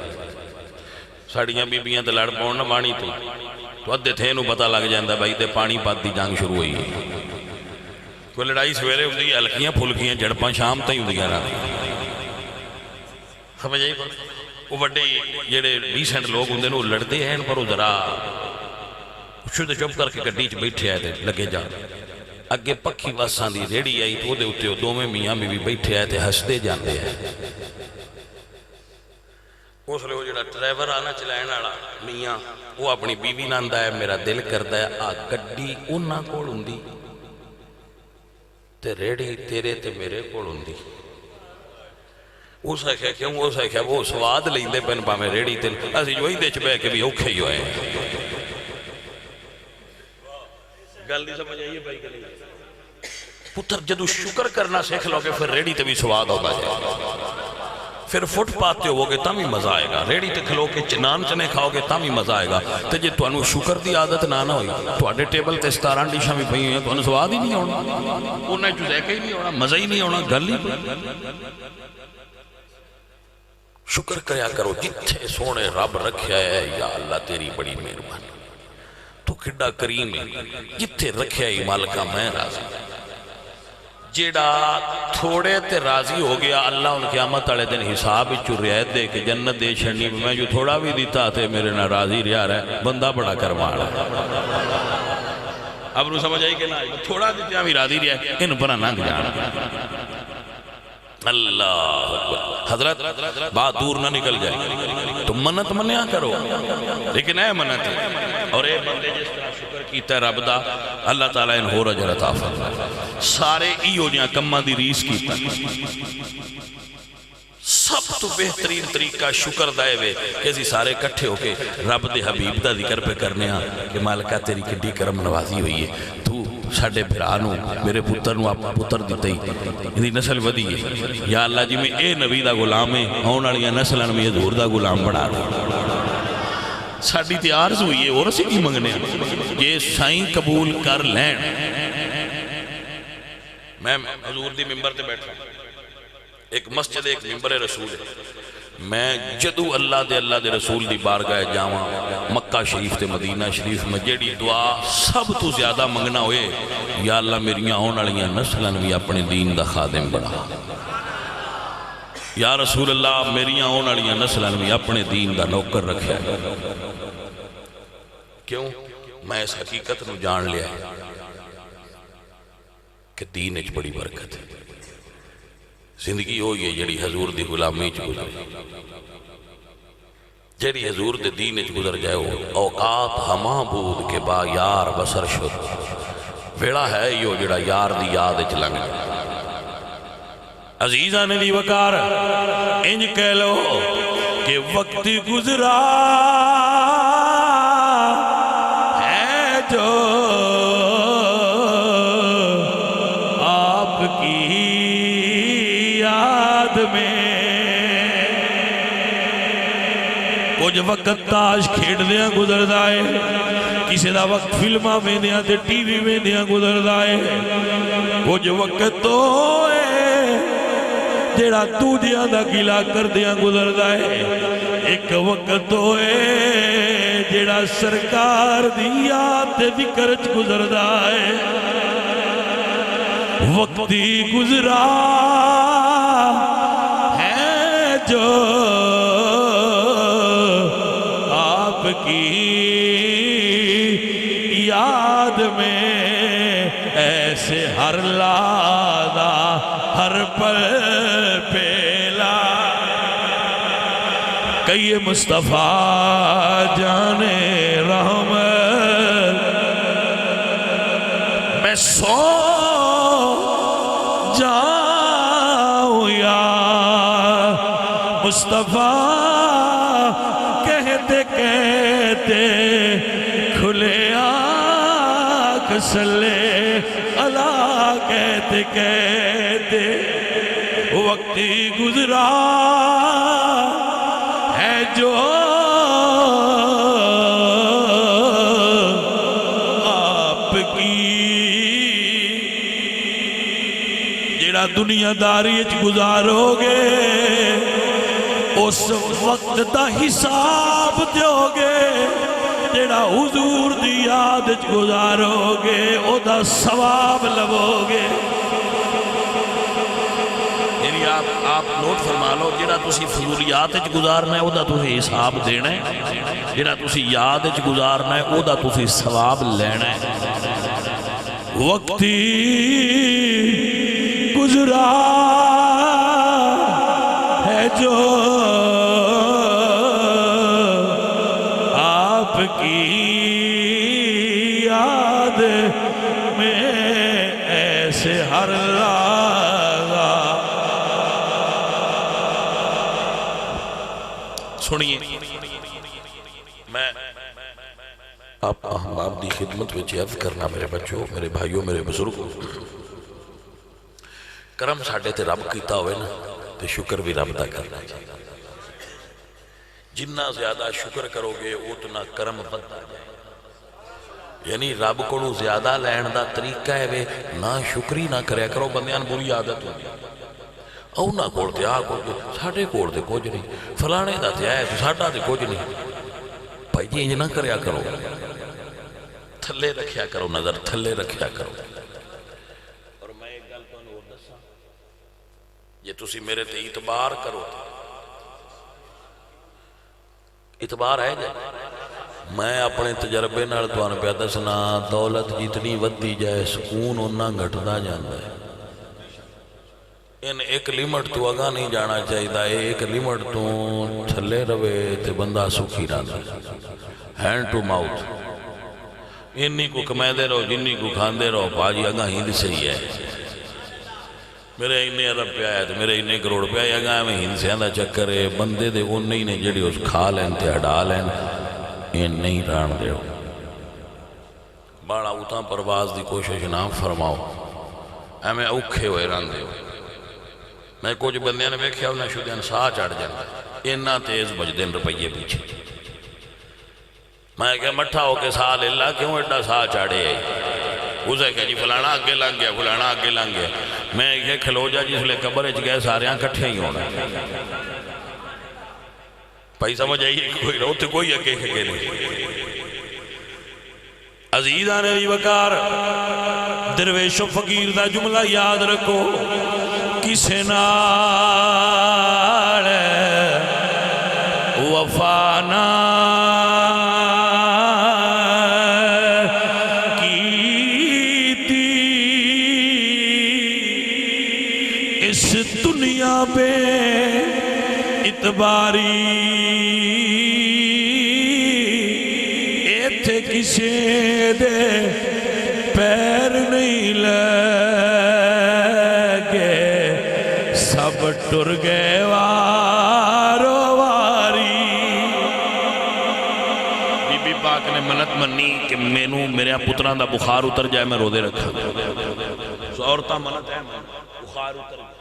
ساڑیاں بیبیاں تے لڑ پاؤن نہ پانی تو ادھے تھے نو پتہ لگ جاندہ بھائی تے پانی پات دی جنگ شروع ہوئی ہے، کوئی لڑائی سویرے ہوندی ہے، ہلکیاں پھلکیاں جڑپاں شام تائیں ہوندیاں رہا، سمجھ آئی بات؟ وہ بڑے جڑے ڈیسنٹ لوگ ہوندے نو لڑتے ہیں پر وہ ذرا شد چپ کر کے گڈی چ بیٹھے آئے تھے لگے جان، اگے پکھی واساں دی ریڑی آئی تو دے اتے دو میں میاں بھی بیٹھے آئے تھے، ہستے جاندے ہیں۔ اس لئے وہ جڑا ڈرائیور آنا چلائن والا میاں وہ اپنی بیوی ناندہ ہے میرا دل کردا ہے آ گڈی انہاں کول ہوندی تے ریڑی تیرے تے میرے کول ہوندی، اس ہے کیوں اس ہے کہ وہ سواد لیندے پن پا میں ریڑی تل اسی جو ہی دے چھ بے کے بھی اوکھے ہی ہوئے ہیں۔ گل نہیں سمجھ آئیے بھائی گلی پتر جدو شکر کرنا سیکھ لو گے پھر ریڑی تے بھی سواد ہوگا جائے، پھر فٹ پاتے ہو گے تاں بھی مزہ آئے گا، ریڑی تے کھلو کے نان چنے کھاؤ گے تاں بھی مزہ آئے گا، تے جے تو انہوں شکر دی عادت نہ ہوئی تو اڈے ٹیبل تے 17 ڈیشاں بھی پہی ہیں تو انہوں سواد ہی نہیں ہونا، انہیں جو ذائقہ ہی نہیں ہونا، مزہ ہی نہیں ہونا، گل ہی شکر کریا کرو جتھے سونے رب رکھیا ہے، یا اللہ تیری بڑی مہربانی تو کھڑا کریم ہے، جتھے رکھیا ہے مالکہ میں راضی، جیڑا تھوڑے تے راضی ہو گیا اللہ ان قیامت والے دن حساب چو رعایت دے کہ جنت دے چھڑنی میں جو تھوڑا بھی دیتا تھے میرے نہ راضی رہا رہا ہے، بندہ بڑا کرماڑا ہے۔ اب رو سمجھ آئی کہ نہ تھوڑا دیتے ہمیں راضی رہا ہے، ان پر ننگ جانا۔ اللہ حضرت بات دور نہ نکل جائے تو منت منیا کرو، لیکن اے منت اور اے بندے جس طرح شکر کیتا ہے رب دا اللہ تعالیٰ ان ہو رجل عطا فرمائے، سارے ایو جہاں کمہ دی ریس کیتا، سب تو بہترین طریقہ شکر دائے وے کہ اسی سارے کٹھے ہو کے رب دے حبیب دا ذکر پہ کرنے ہاں کہ مالکہ تیری کڈی کرم نوازی ہوئی ہے، تو ساڑھے بھرانوں میرے پتر نو آپ پتر دیتے ہی اندھی نسل ودی ہے، یا اللہ جی میں اے نبی دا غلام ہے ہون والیاں نسلن میں حضور دا غلام بڑھا رہا ساڑھی تیارز ہوئی ہے اور اسی کی منگنے یہ سائیں قبول کر لین۔ میں حضور دی ممبر تے بیٹھا ایک مسجد ایک ممبر رسول ہے، میں جدو اللہ دے رسول دی بارگاہ جاواں مکہ شریف تے مدینہ شریف میں جیڑی دعا سب تو زیادہ منگنا ہوئے یا اللہ میریاں آن والیاں نسلن بھی اپنے دین دا خادم بنا، یا رسول اللہ میریاں آن والیاں نسلن بھی اپنے دین دا نوکر رکھے۔ کیوں؟ میں اس حقیقت نو جان لیا ہے کہ دین اچ بڑی برکت ہے، زندگی ہوئی ہے جڑی حضور دی غلامی چ گزر جڑی حضور دے دین چ گزر جائے ہو اوقات ہما بود کے با یار بسر شد، ویڑا ہے یہ جڑا یار دی یاد چ لنگ عزیزان دی وقار انج کہہ لو کہ وقت گزرا ہے جو آپ کی کچھ وقت تاش کھیڑ دیاں گزر دائے، کسی دا وقت فلمہ میں دیاں تے ٹی وی میں دیاں گزر دائے، کچھ وقت تو ہے جیڑا تو دیاں دا گلا کر دیاں گزر دائے، ایک وقت تو ہے جیڑا سرکار دیاں تے ذکرچ گزر دائے، وقتی گزرا ہے جو آپ کی یاد میں ایسے ہر لادہ ہر پل پیلا کئی مصطفیٰ جانے رحمت میں سو جاؤں یا مصطفیٰ کہتے کہتے کھلے آنکھ صلی اللہ کہتے کہتے وقتی گزرا ہے جو آپ کی جڑا دنیا داری گزارو گے اس وقت دا حساب دیو گے جڑا حضور دی یاد گزارو گے او دا ثواب لو گے یعنی آپ نوٹ فرما لو جڑا تسی فضولیات گزارنا ہے او دا تسی حساب دینا ہے جڑا تسی یاد گزارنا ہے او دا تسی ثواب لینا ہے وقتی گزرا ہے جو آپ کی یاد میں ایسے ہر لگا سنیے میں آپ احباب دی خدمت وچ عرض کرنا میرے بچوں میرے بھائیوں میرے بزرگوں کرم ساڑھے تے رب کیتا ہوئے نا تے شکر بھی رب دا کرنا چاہیے جنہ زیادہ شکر کرو گے اتنا کرم بڑھتا جائے یعنی رب کو زیادہ لین دا طریقہ ہے وے نہ شکری نہ کریا کرو بندیاں بری عادت ہوگی او نہ کول تے آ کول ساڈے کول تے کچھ نہیں فلانے دا تے آئے ساڈا تے کچھ نہیں بھائی جی انج نہ کریا کرو تھلے رکھیا کرو نظر تھلے رکھیا کرو اور میں ایک گل تانوں اور دساں یہ تسی میرے تے اعتبار کرو اعتبار ہے جائے میں اپنے تجربے نال تواں پیا دسنا دولت جتنی ودی جائے سکون اُنہ گھٹدا جاندا ہے ان ایک لیمٹ تو اگا نہیں جانا چاہیے ایک لیمٹ تو تھلے روے تے بندہ سکھی رہا ہینڈ ٹو ماؤتھ انی کو کمائے دے رہو جنی کو کھاندے رہو پاجی اگا ہند سے ہی ہے میرے انہیں عرب پہ آیا تو میرے انہیں کروڑ پہ آیا گا میں ہندسیاں دا چکر ہے بندے دے انہیں ہی نے جڑی اس کھا لین تے ہڈا لین ان نہیں ران دے ہو باڑا اتاں پرواز دی کوشش نہ فرماؤ میں اوکھے ہوئے ران دے ہو میں کچھ بندیاں نے بیکھیا انہیں شدیاں ساہ چڑھ جائیں انہاں تیز بجدن روپیے پیچھے میں کہا مٹھا ہو کے ساہ اللہ کیوں ایڈا ساہ چاڑے اسے کہا جی فلانا آگے لنگ گیا فلانا آگے لنگ گیا میں یہ کھلو جا جس لئے قبر اچھ گئے ساریاں کٹھے ہی ہونا بھائی سمجھ آئیے کوئی روتے کوئی اکے کھے نہیں عزیزان ای وقار درویش و فقیر دا جملہ یاد رکھو کسے نال وفانا اس دنیا پہ اتباری ایتھے کسے دے پیر نہیں لگے سب ٹر گئے وارو واری بی بی پاک نے منت منی کہ مینوں میرے پتران دا بخار اتر جائے میں رو دے رکھا سو عورتہ منت ہے بخار اتر گئے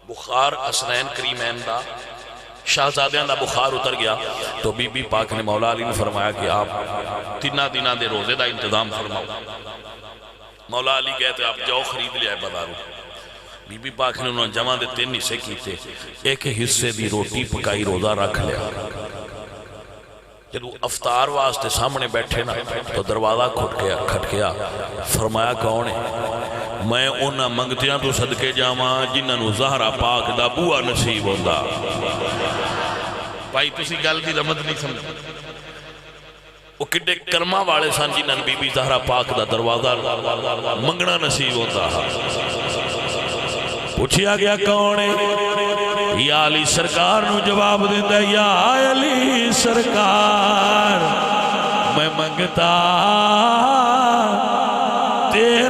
بخار اسنین کریمین دا شہزادیاں دا بخار اتر گیا تو بی بی پاک نے مولا علی نے فرمایا کہ آپ تینہ دینہ دے روزے دا انتظام فرماؤ مولا علی کہتے آپ جاؤ خرید لیا ہے بازاروں بی بی پاک نے انہوں نے جمع دے 3 حصے کیتے ایک حصے دی روٹی پکائی روزہ رکھ لیا جب افطار واسطے سامنے بیٹھے نا تو دروازہ کھٹ گیا فرمایا کون ہے میں انہاں منگتیاں تو صدقے جاواں جنہاں نو زہرا پاک دا بوا نصیب ہوندا بھائی تسی گل دی رمت نہیں سمجھ وہ کڈے کرما والے سن جنہاں بی بی زہرا پاک دا دروازہ منگنا نصیب ہوندا پوچھیا گیا کون ہے یا علی سرکار نو جواب دیتا یا علی سرکار میں منگتا تیرے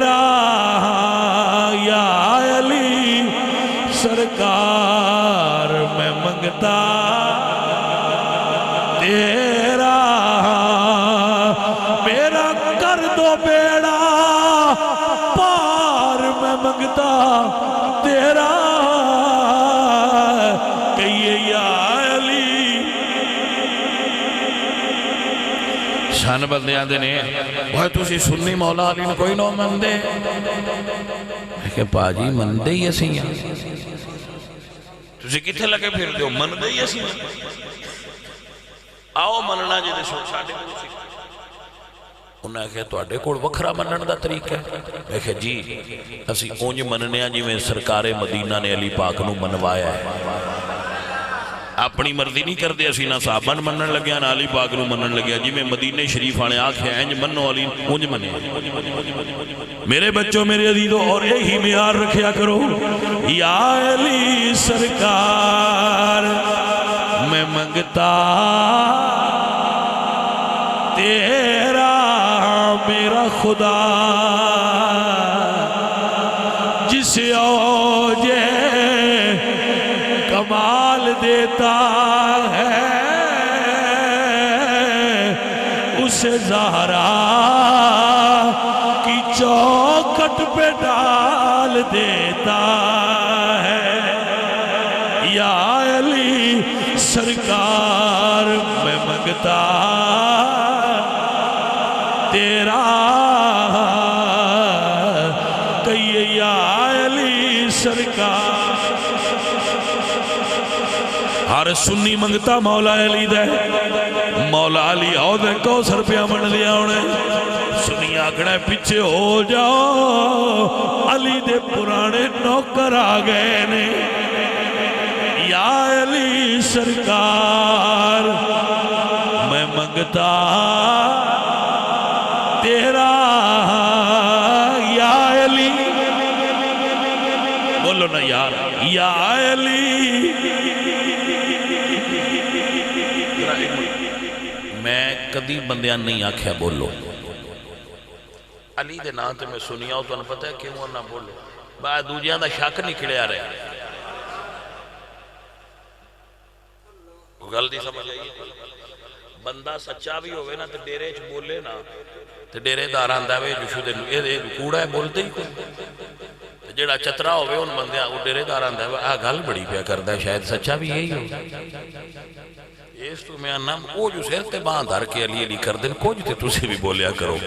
وہ بیڑا پار میں منگتا تیرا کہیے یا علی شان بندے آدھے نے وہ تسی سنی مولا علی کوئی نو مندے میں کہ پاجی مندے ہی اسی ہیں تسی کتھے لگے پھر دیو مندے ہی اسی ہیں آؤ مننا جی دے ساڑھے کو سی انہوں نے کہا تو اڈے کوڑ وکھرا منن دا طریقہ ہے میں کہا جی اسی اونج مننیا جی میں سرکار مدینہ نے علی پاک نو منوایا ہے اپنی مرضی نہیں کر دے اسی نہ صحابن منن لگیا نہ علی پاک نو منن لگیا جی میں مدینہ شریف آنے آنکھیں انج منو علی اونج منے میرے بچوں میرے عزیزوں اور یہی معیار رکھیا کرو یا علی سرکار میں منگتا تیرا میرا خدا جس اوجے کمال دیتا ہے اسے زہرا کی چوکٹ پہ ڈال دیتا ہے یا علی سرکار میں منگتا تیرا کہیے یا علی سرکار ہر سنی منگتا مولا علی دے مولا علی آؤ دے کوثر پہ من دیا انہیں سنی آکڑا پیچھے ہو جاؤ علی دے پرانے نوکر آگئے نے یا علی سرکار میں منگتا تیرا یا علی بولو نا یار یا علی میں کدی بندیاں نہیں آکھیا بولو علی دے نام تے میں سنیا ہوں تو انہیں پتہ ہے کیوں نہ بولو بعد دوجیاں دا شک نکلے آ رہے گل دی سمجھ آئیے بندہ سچا بھی ہوئے نا تے ڈیرے چھ بولے نا تے ڈیرے دار آندہ ہوئے جو شدے اے کوڑا ہے بولتے ہی کوئی جیڑا چترا ہوئے ان بندیاں وہ ڈیرے دار آندہ ہوئے گل بڑی پیا کردہ ہے شاید سچا بھی یہی ہو اس تو میں نام کو جو سیر تے باندھ دھر کے علی علی کر دیں کچھ تے تُسے بھی بولیا کرو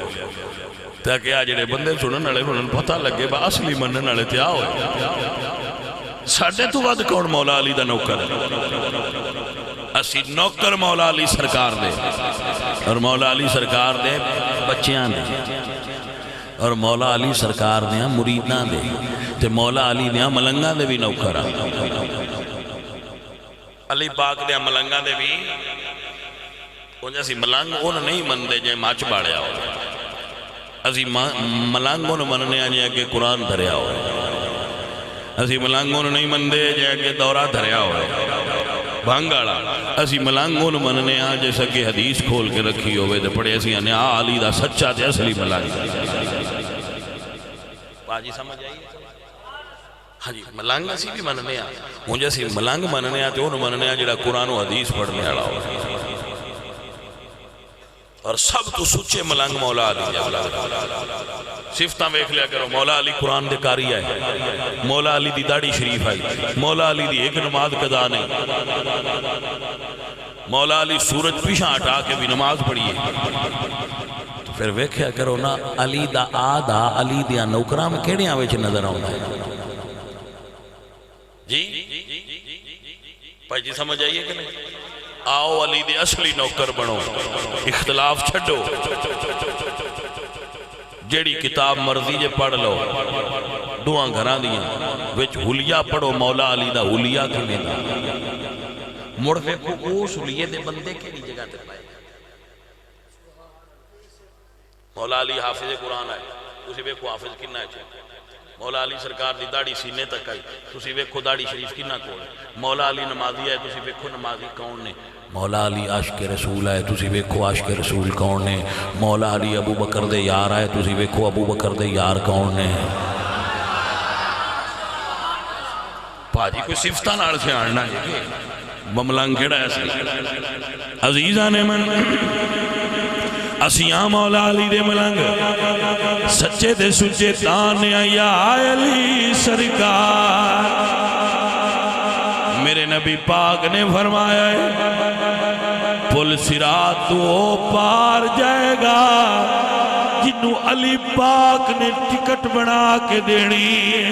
تاکہ آج جڑے بندے سنن والے انہوں نے پتہ لگے با اصلی منن والے تے آؤ ساڈے تو ود کون مولا علی دا نوکر اسی نوکر مولا علی سرکار دے اور مولا علی سرکار دے بچیاں دے اور مولا علی سرکار دے مریداں دے تے مولا علی دے ملنگاں دے بھی نوکر علی پاک دے ملنگاں دے بھی انجھا سی ملنگ انہوں نہیں من دے جائے ماچ باڑیا ہو اسی ملنگ انہوں مننے آنے کہ قرآن دھریا ہو اسی ملنگ انہوں نہیں من دے جائے کہ دورہ دھریا ہو بھانگاڑا اسی ملنگ انہوں مننے آنے جیسا کہ حدیث کھول کے رکھی ہوئے دے پڑے اسی آنے علی دا سچا تے اصلی ملنگ باجی سمجھ آئیے ہاں جی ملنگ اسی بھی مننے آنے انجھا سی ملنگ مننے آنے انہوں مننے آنے جڑا قرآن و حدیث پڑھنے آڑا ہو اور سب تو سچے ملنگ مولا علی صفتہ ویکھ لیا کرو مولا علی قرآن دے کاری آئے مولا علی دی داڑھی شریف آئی مولا علی دی ایک نماز قضا نہیں مولا علی سورج پیشاں ہٹا کے بھی نماز پڑھیے تو پھر ویکھیا کرو نا علی دا آدھا علی دیا نوکرام کیڑے آوے چھ نظر آؤں جی بھائی جی سمجھ آئیے کہ نہیں آؤ علی دے اصلی نوکر بنو اختلاف چھڑو جیڑی کتاب مرضی جے پڑھ لو دعاں گھران دیاں وچ حلیہ پڑھو مولا علی دا حلیہ کنے دا مڑ ویکھو اس حلیہ دے بندے کیڑی جگہ تے پائے مولا علی حافظ قرآن آئے اسی ویکھو حافظ کنہ ہے مولا علی سرکار دی داڑھی سینے تک آئی تسی ویکھو داڑھی شریف کی نہ کون مولا علی نمازی آئے تسی ویکھو نمازی کون نے مولا علی عاشق رسول آئے تسی ویکھو عاشق رسول کون نے مولا علی ابو بکر دے یار آئے تسی ویکھو ابو بکر دے یار کون نے پاجی کوئی صفتہ نال سے آڑنا ہے بملنگ کیڑا ہے عزیزان من اسیاں مولا علی دے ملنگ سچے دے سچے تانے یا علی سرکار میرے نبی پاک نے فرمایا ہے پل صراط تو پار جائے گا جنہوں علی پاک نے ٹکٹ بنا کے دینی ہے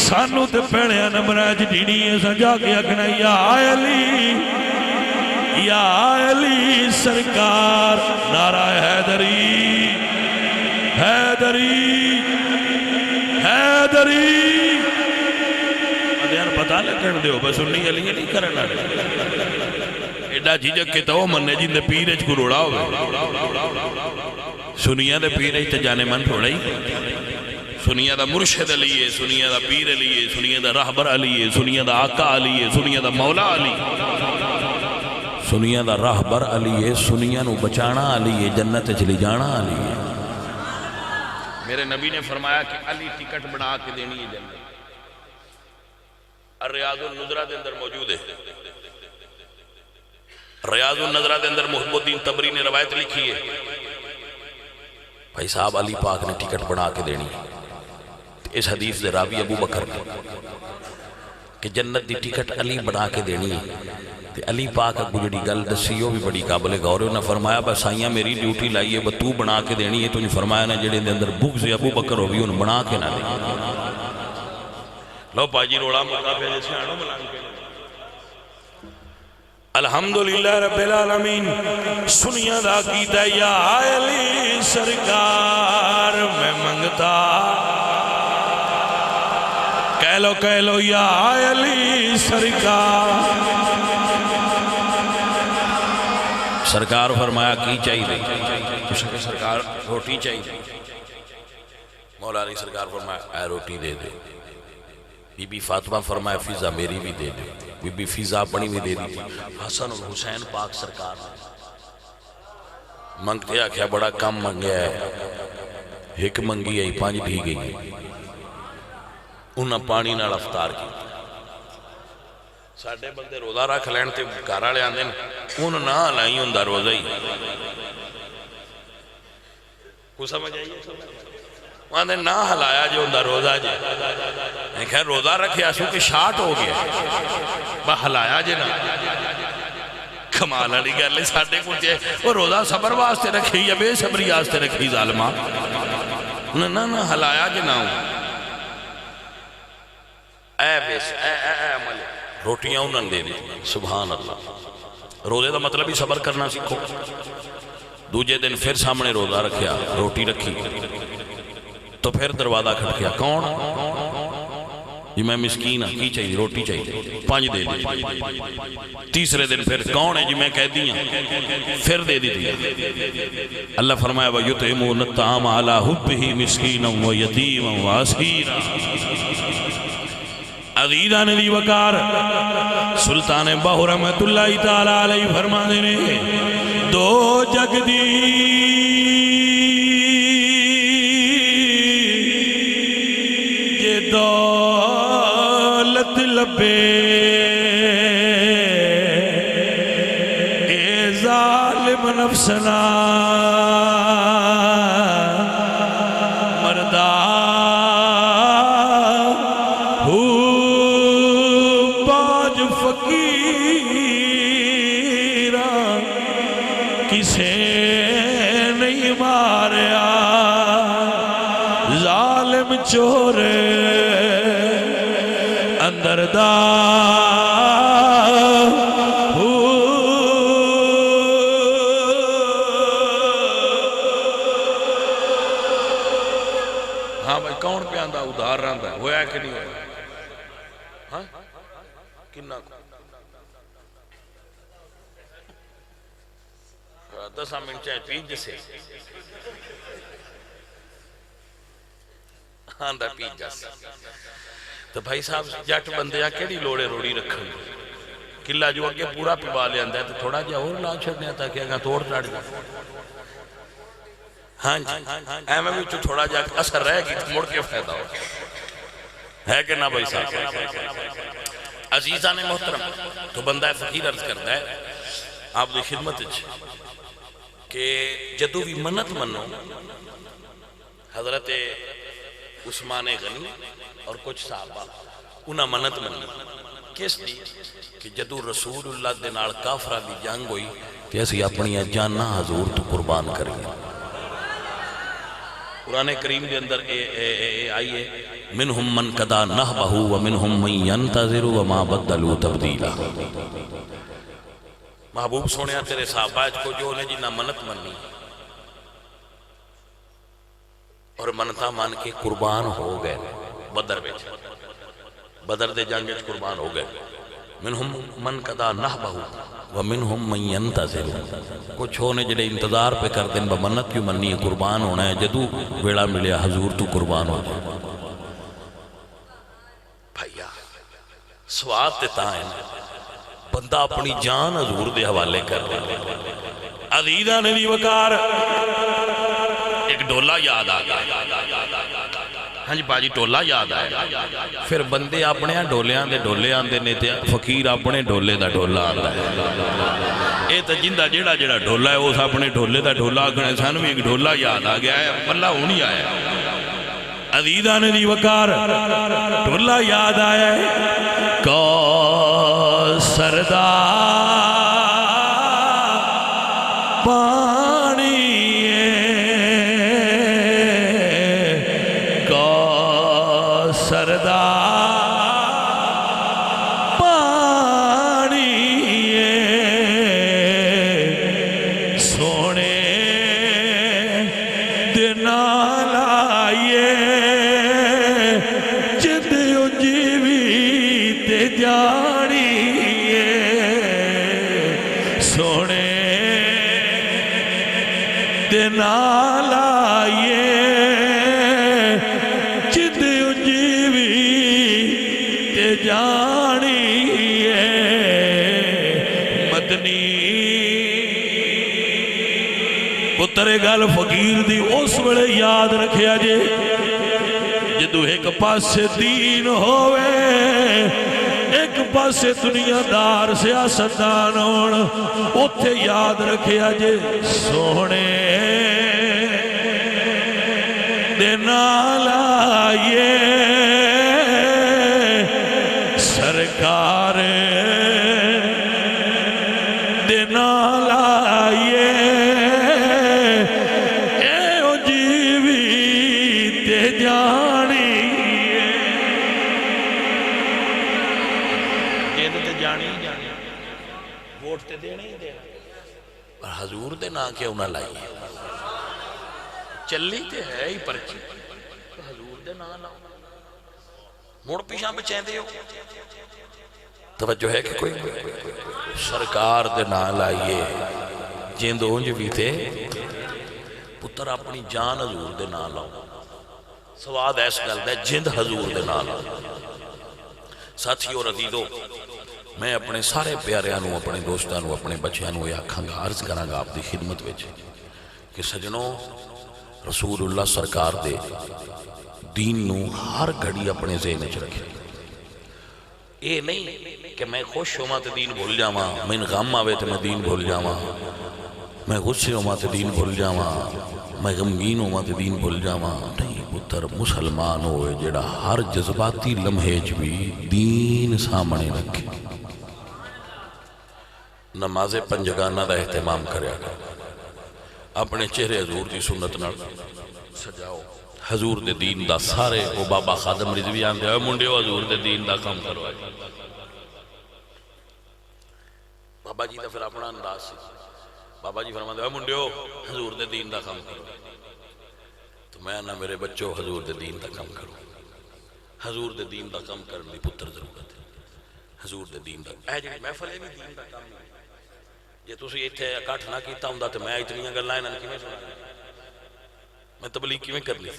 سانو تے پہلے نمبراج دینی ہے سجا کے اکھنا یا علی سرکار نعرہ حیدری حیدری حیدری ادھیان پتہ لگن دیو بس انہی علی نہیں کرنا ایڈا جھجک کے تو مننے جن دے پیرج کو روڑا ہوئے سنیا دے پیرج تے جانے من تھوڑا ہی سنیا دا مرشد علی ہے سنیا دا پیر علی ہے سنیا دا رہبر علی ہے سنیا دا آقا علی ہے سنیا دا مولا علی سنیا دا راہبر علی ہے سنیا نو بچانا علی ہے جنت چلی جانا علی ہے میرے نبی نے فرمایا کہ علی ٹکٹ بنا کے دینی ہے جنت ریاض النظرہ دے اندر موجود ہے ریاض النظرہ دے اندر محب الدین تبری نے روایت لکھی ہے بھائی صاحب علی پاک نے ٹکٹ بنا کے دینی اس حدیث دے راوی ابو بکر کہ جنت دی ٹکٹ علی بنا کے دینی تے علی پاک اگو جڑی گل دسیو بھی بڑی قابل غور ہے انہوں نے فرمایا بس سائیاں میری ڈیوٹی لائی ہے تو بنا کے دینی ہے تو انہوں نے فرمایا نا جڑے دے اندر بغض ابو بکر ہوگی انہوں بنا کے نہ دینی لو پاجی روڑا مقابلہ جیسے آنو ملان کے الحمدللہ رب العالمین سنیا دا کیتا یا علی سرکار میں منگتا کہہ لو یا علی سرکار سرکار فرمایا کی چاہیے کہ سرکار روٹی چاہیے مولا علی سرکار فرمایا اے روٹی دے دے بی بی فاطمہ فرمایا فضا میری بھی دے دے بی بی فضا اپنی بھی دے دی تھی حسن اور حسین پاک سرکار منگتے آکھیا بڑا کم منگیا ہے ایک منگی ہے 5 بھی گئی انہاں پانی نال افطار کی ساڑھے بندے روزہ رکھ لین تے کارا لے آندے انہوں نہ لائی ہوں دا روزہ ہی کو سمجھ آئیے وہاں دے نہ ہلایا جو ہوں دا روزہ جے خیر روزہ رکھے آسو کہ شاٹ ہو گیا با ہلایا جے نا کمال علی گھر لے ساڑھے کو جے وہ روزہ صبر واسطے رکھے یا بے صبری واسطے رکھی ظالمہ نہ ہلایا جے نہ ہوں اے بیس اے عمل روٹیاں انہوں دے دی سبحان اللہ روزے دا مطلب ہی صبر کرنا سکھو دوجہ دن پھر سامنے روزہ رکھیا روٹی رکھی تو پھر دروازہ کھٹکیا کون جی میں مسکین ہاں کی چاہیے روٹی چاہیے 5 دے دی تیسرے دن پھر کون ہے جی میں کہہ دیا پھر دے دی اللہ فرمایا وَيُطْعِمُونَ الطَّعَامَ عَلَىٰ حُبِّهِ مِسْكِينًا وَيَتِيمًا وَأَسِيرًا عزیزان دی وقار سلطان باہو رحمت اللہ تعالیٰ علیہ فرما دینے دو جگ دی یہ دولت لبے اے ظالم نفسنا مردہ کسے نہیں ماریا ظالم چور اندر دا ہاں بھائی کون پہ آندہ ادھار رہندا ہے ہویا کہ نہیں ہویا ہاں کنہ کو 10 منٹ چاہے پیج جسے آندہ پیج جسے تو بھائی صاحب جٹ بندیاں کیڑی لوڑے روڑی رکھن کلا جو اگے پورا پیوا لے آندہ ہے تو تھوڑا جا اور لا چھڑنے آتا کہ اگا توڑ چڑھ جائے ہاں جی اے میں بھی تھوڑا جا اثر رہ گی تو مڑ کے فائدہ ہو ہے کہ نہ بھائی صاحب عزیزان محترم تو بندہ فقیر عرض کرتا ہے آپ دی خدمت کہ جدو بھی منت منو حضرت عثمان غنی اور کچھ صحابہ انہاں منت منی کس دی کہ جدو رسول اللہ دے نال کافرہ دی جنگ ہوئی کہ اسی اپنی جاننا حضور تو قربان کریں. قرآن کریم دے اندر آئیے منہم من قضا نحبہ ومنہم من ینتظر وما بدلوا تبدیلا. محبوب سونیا تیرے صحابہ کو جو نے جنہ منت منی اور منتا مان کے قربان ہو گئے بدر بیچ بدر دے جنگ بیچ قربان ہو گئے. منہم من قضا نحبہ ومنہم من ینتظر کچھ ہونے جڑے انتظار پہ کر دیں بمنت کیوں منی ہے قربان ہونا ہے جدو ویڑا ملیا حضور تو قربان ہو جائے. بھائیا سواد دیتا ہے بندہ اپنی جان حضور دے حوالے کر رہے. عزیزہ نے دی وقار ایک ڈولہ یاد آگا. ہاں جی باجی ڈولہ یاد آیا. پھر بندے اپنے ڈولیاں دے ڈولے آندے نے تے فقیر اپنے ڈولے دا ڈولہ آندا ہے. اے تا جندہ جیڑا جیڑا ڈولہ ہے اس اپنے ڈولے دا ڈولہ آگنے سانو بھی ایک ڈولہ یاد آگیا ہے اللہ ہونی آیا. عزیزہ نے دی وقار ڈولہ یاد آیا ہے کو سردار پانی پترے گل فقیر دی اس وڑے یاد رکھیا جے جدو ایک پاس دین ہوئے ایک پاس دنیا دار سیاستدان ہون اتھے یاد رکھیا جے سونے دے نال آئیے سرکار دے نال آئیے حضور دے نا کیا انہا لائیے چلی تے ہے ہی پرچی حضور دے نا لاؤ موڑ پیشاں بچیں دے ہو توجہ ہے کہ کوئی سرکار دے نا لائیے جیند اونج بھی تھے پتر اپنی جان حضور دے نا لاؤ سواد ایس گل دے جیند حضور دے نا لاؤ. ساتھیو رضیدو میں اپنے سارے پیاریانوں اپنے دوستانوں اپنے بچیانوں یا کھنگا عرض کرانگا آپ دی خدمت ویچے کہ سجنوں رسول اللہ سرکار دے دین نو ہر گھڑی اپنے ذہن وچ رکھے. اے نہیں کہ میں خوش ہوں تے دین بھول جاواں میں غم آوے تے میں دین بھول جاواں میں غصے ہوں تے دین بھول جاواں میں غمگین ہوں تے دین بھول جاواں. نہیں پتر مسلمان ہوئے جڑا ہر جذباتی لمحے چ بھی دین سامنے رکھے نماز پنجگانہ دا اہتمام کریا اپنے چہرے حضور دی سنت نال سجاؤ حضور دے دین دا سارے وہ بابا خادم رضوی آندے ہوئے منڈے ہو حضور دے دین دا کام کروائے. بابا جی دا پھر اپنا انداز سی بابا جی فرما دے منڈے ہو حضور دے دین دا کام کروائے. تو میں نہ میرے بچوں حضور دے دین دا کام کرو حضور دے دین دا کام کرنے پتر ضرورت ہے حضور دے دین دا اے جی محفلے بھی دین دا کام ہے. یہ تسی ایتھے اکٹھ نہ کیتا ہوں تو میں اتنی گلاں انہاں کیویں سنا میں تبلیغ کیویں کرنی.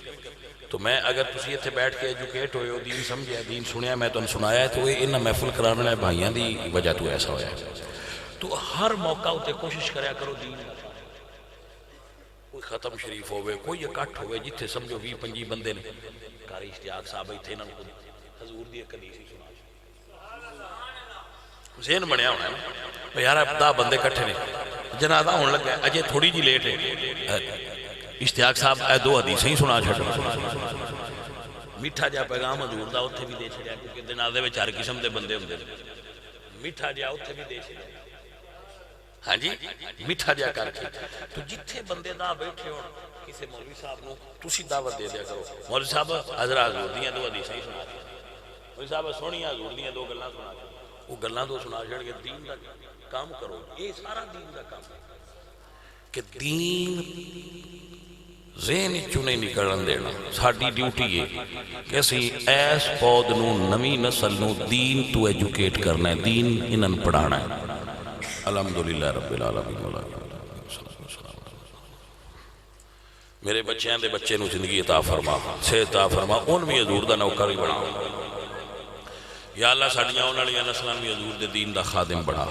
تو میں اگر تسی ایتھے بیٹھ کے ایجوکیٹ ہوئے ہو دین سمجھیا دین سنیا میں تانوں سنایا ہے تو انہاں محفل کرانے والے بھائیاں دی وجہ تو ایسا ہویا ہے. تو ہر موقع ہوتے کوشش کریا کرو دین کوئی ختم شریف ہوئے کوئی اکٹھ ہوئے جتھے سمجھو 20-25 بندے نے قاری اشتیاق صاحب ایتھے انہاں کو حضور دی ایک حدیث سنا ذہن بنیا ہونا ہے یار 10 بندے کٹھے نے جنازہ ہونے لگا ہے اجے تھوڑی جی لیٹ ہے اشتیاق صاحب اے دو حدیثیں ہی سنا چھڑ میٹھا جا پیغام حضور دا اتھے بھی دے چھڑیا کیونکہ جنازے وچ ہر قسم دے بندے ہوندے میٹھا جا اتھے بھی دے چھڑیا ہاں جی میٹھا جا کر کے تو جتھے بندے دا بیٹھے ہون کسی مولوی صاحب نو تسی دعوت دے دیا کرو مولوی صاحب حضرات حضور دیاں دو حدیثیں ہی سنا مولوی صاحب سونیاں حضور دیاں دو گلاں سنا وہ گلاں دو سنا چھڑ کے دین دا کام کرو یہ سارا دین دا کام ہے کہ دین ذہن چوں نہیں نکلن دینا ساڈی ڈیوٹی ہے کہ اسی ایس پود نو نویں نسل نو دین تو ایجوکیٹ کرنا ہے دین انہاں پڑھانا ہے الحمدللہ رب العالمین میرے بچیاں دے بچے نو زندگی عطا فرما صحت عطا فرما ان بھی حضور دا نوکر ہی بنا یا اللہ ساڈیاں آنے والیاں نسلاں بھی حضور دے دین دا خادم بنا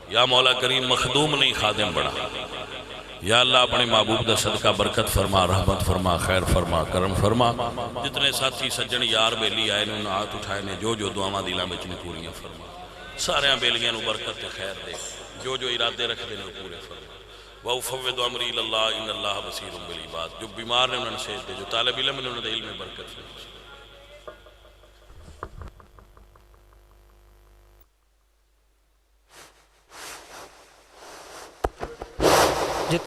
یا مولا کریم مخدوم نہیں خادم بنا یا اللہ اپنے محبوب دا صدقہ برکت فرما رحمت فرما خیر فرما کرم فرما جتنے ساتھی سجن یار بیلی آئے نے انہوں ہاتھ اٹھائے نے جو دعاواں دلاں وچ نے پوریاں فرما سارے بیلیاں نو برکت تے خیر دے جو ارادے رکھ دے نے پورے فرما وَأُفَوِّضُ أَمْرِي إِلَى اللَّهِ إِنَّ اللَّهَ بَصِيرٌ بِالْعِبَادِ جو بیمار نے انہوں نے صحت دے جو طالب علم نے انہوں نے علم میں برکت فرما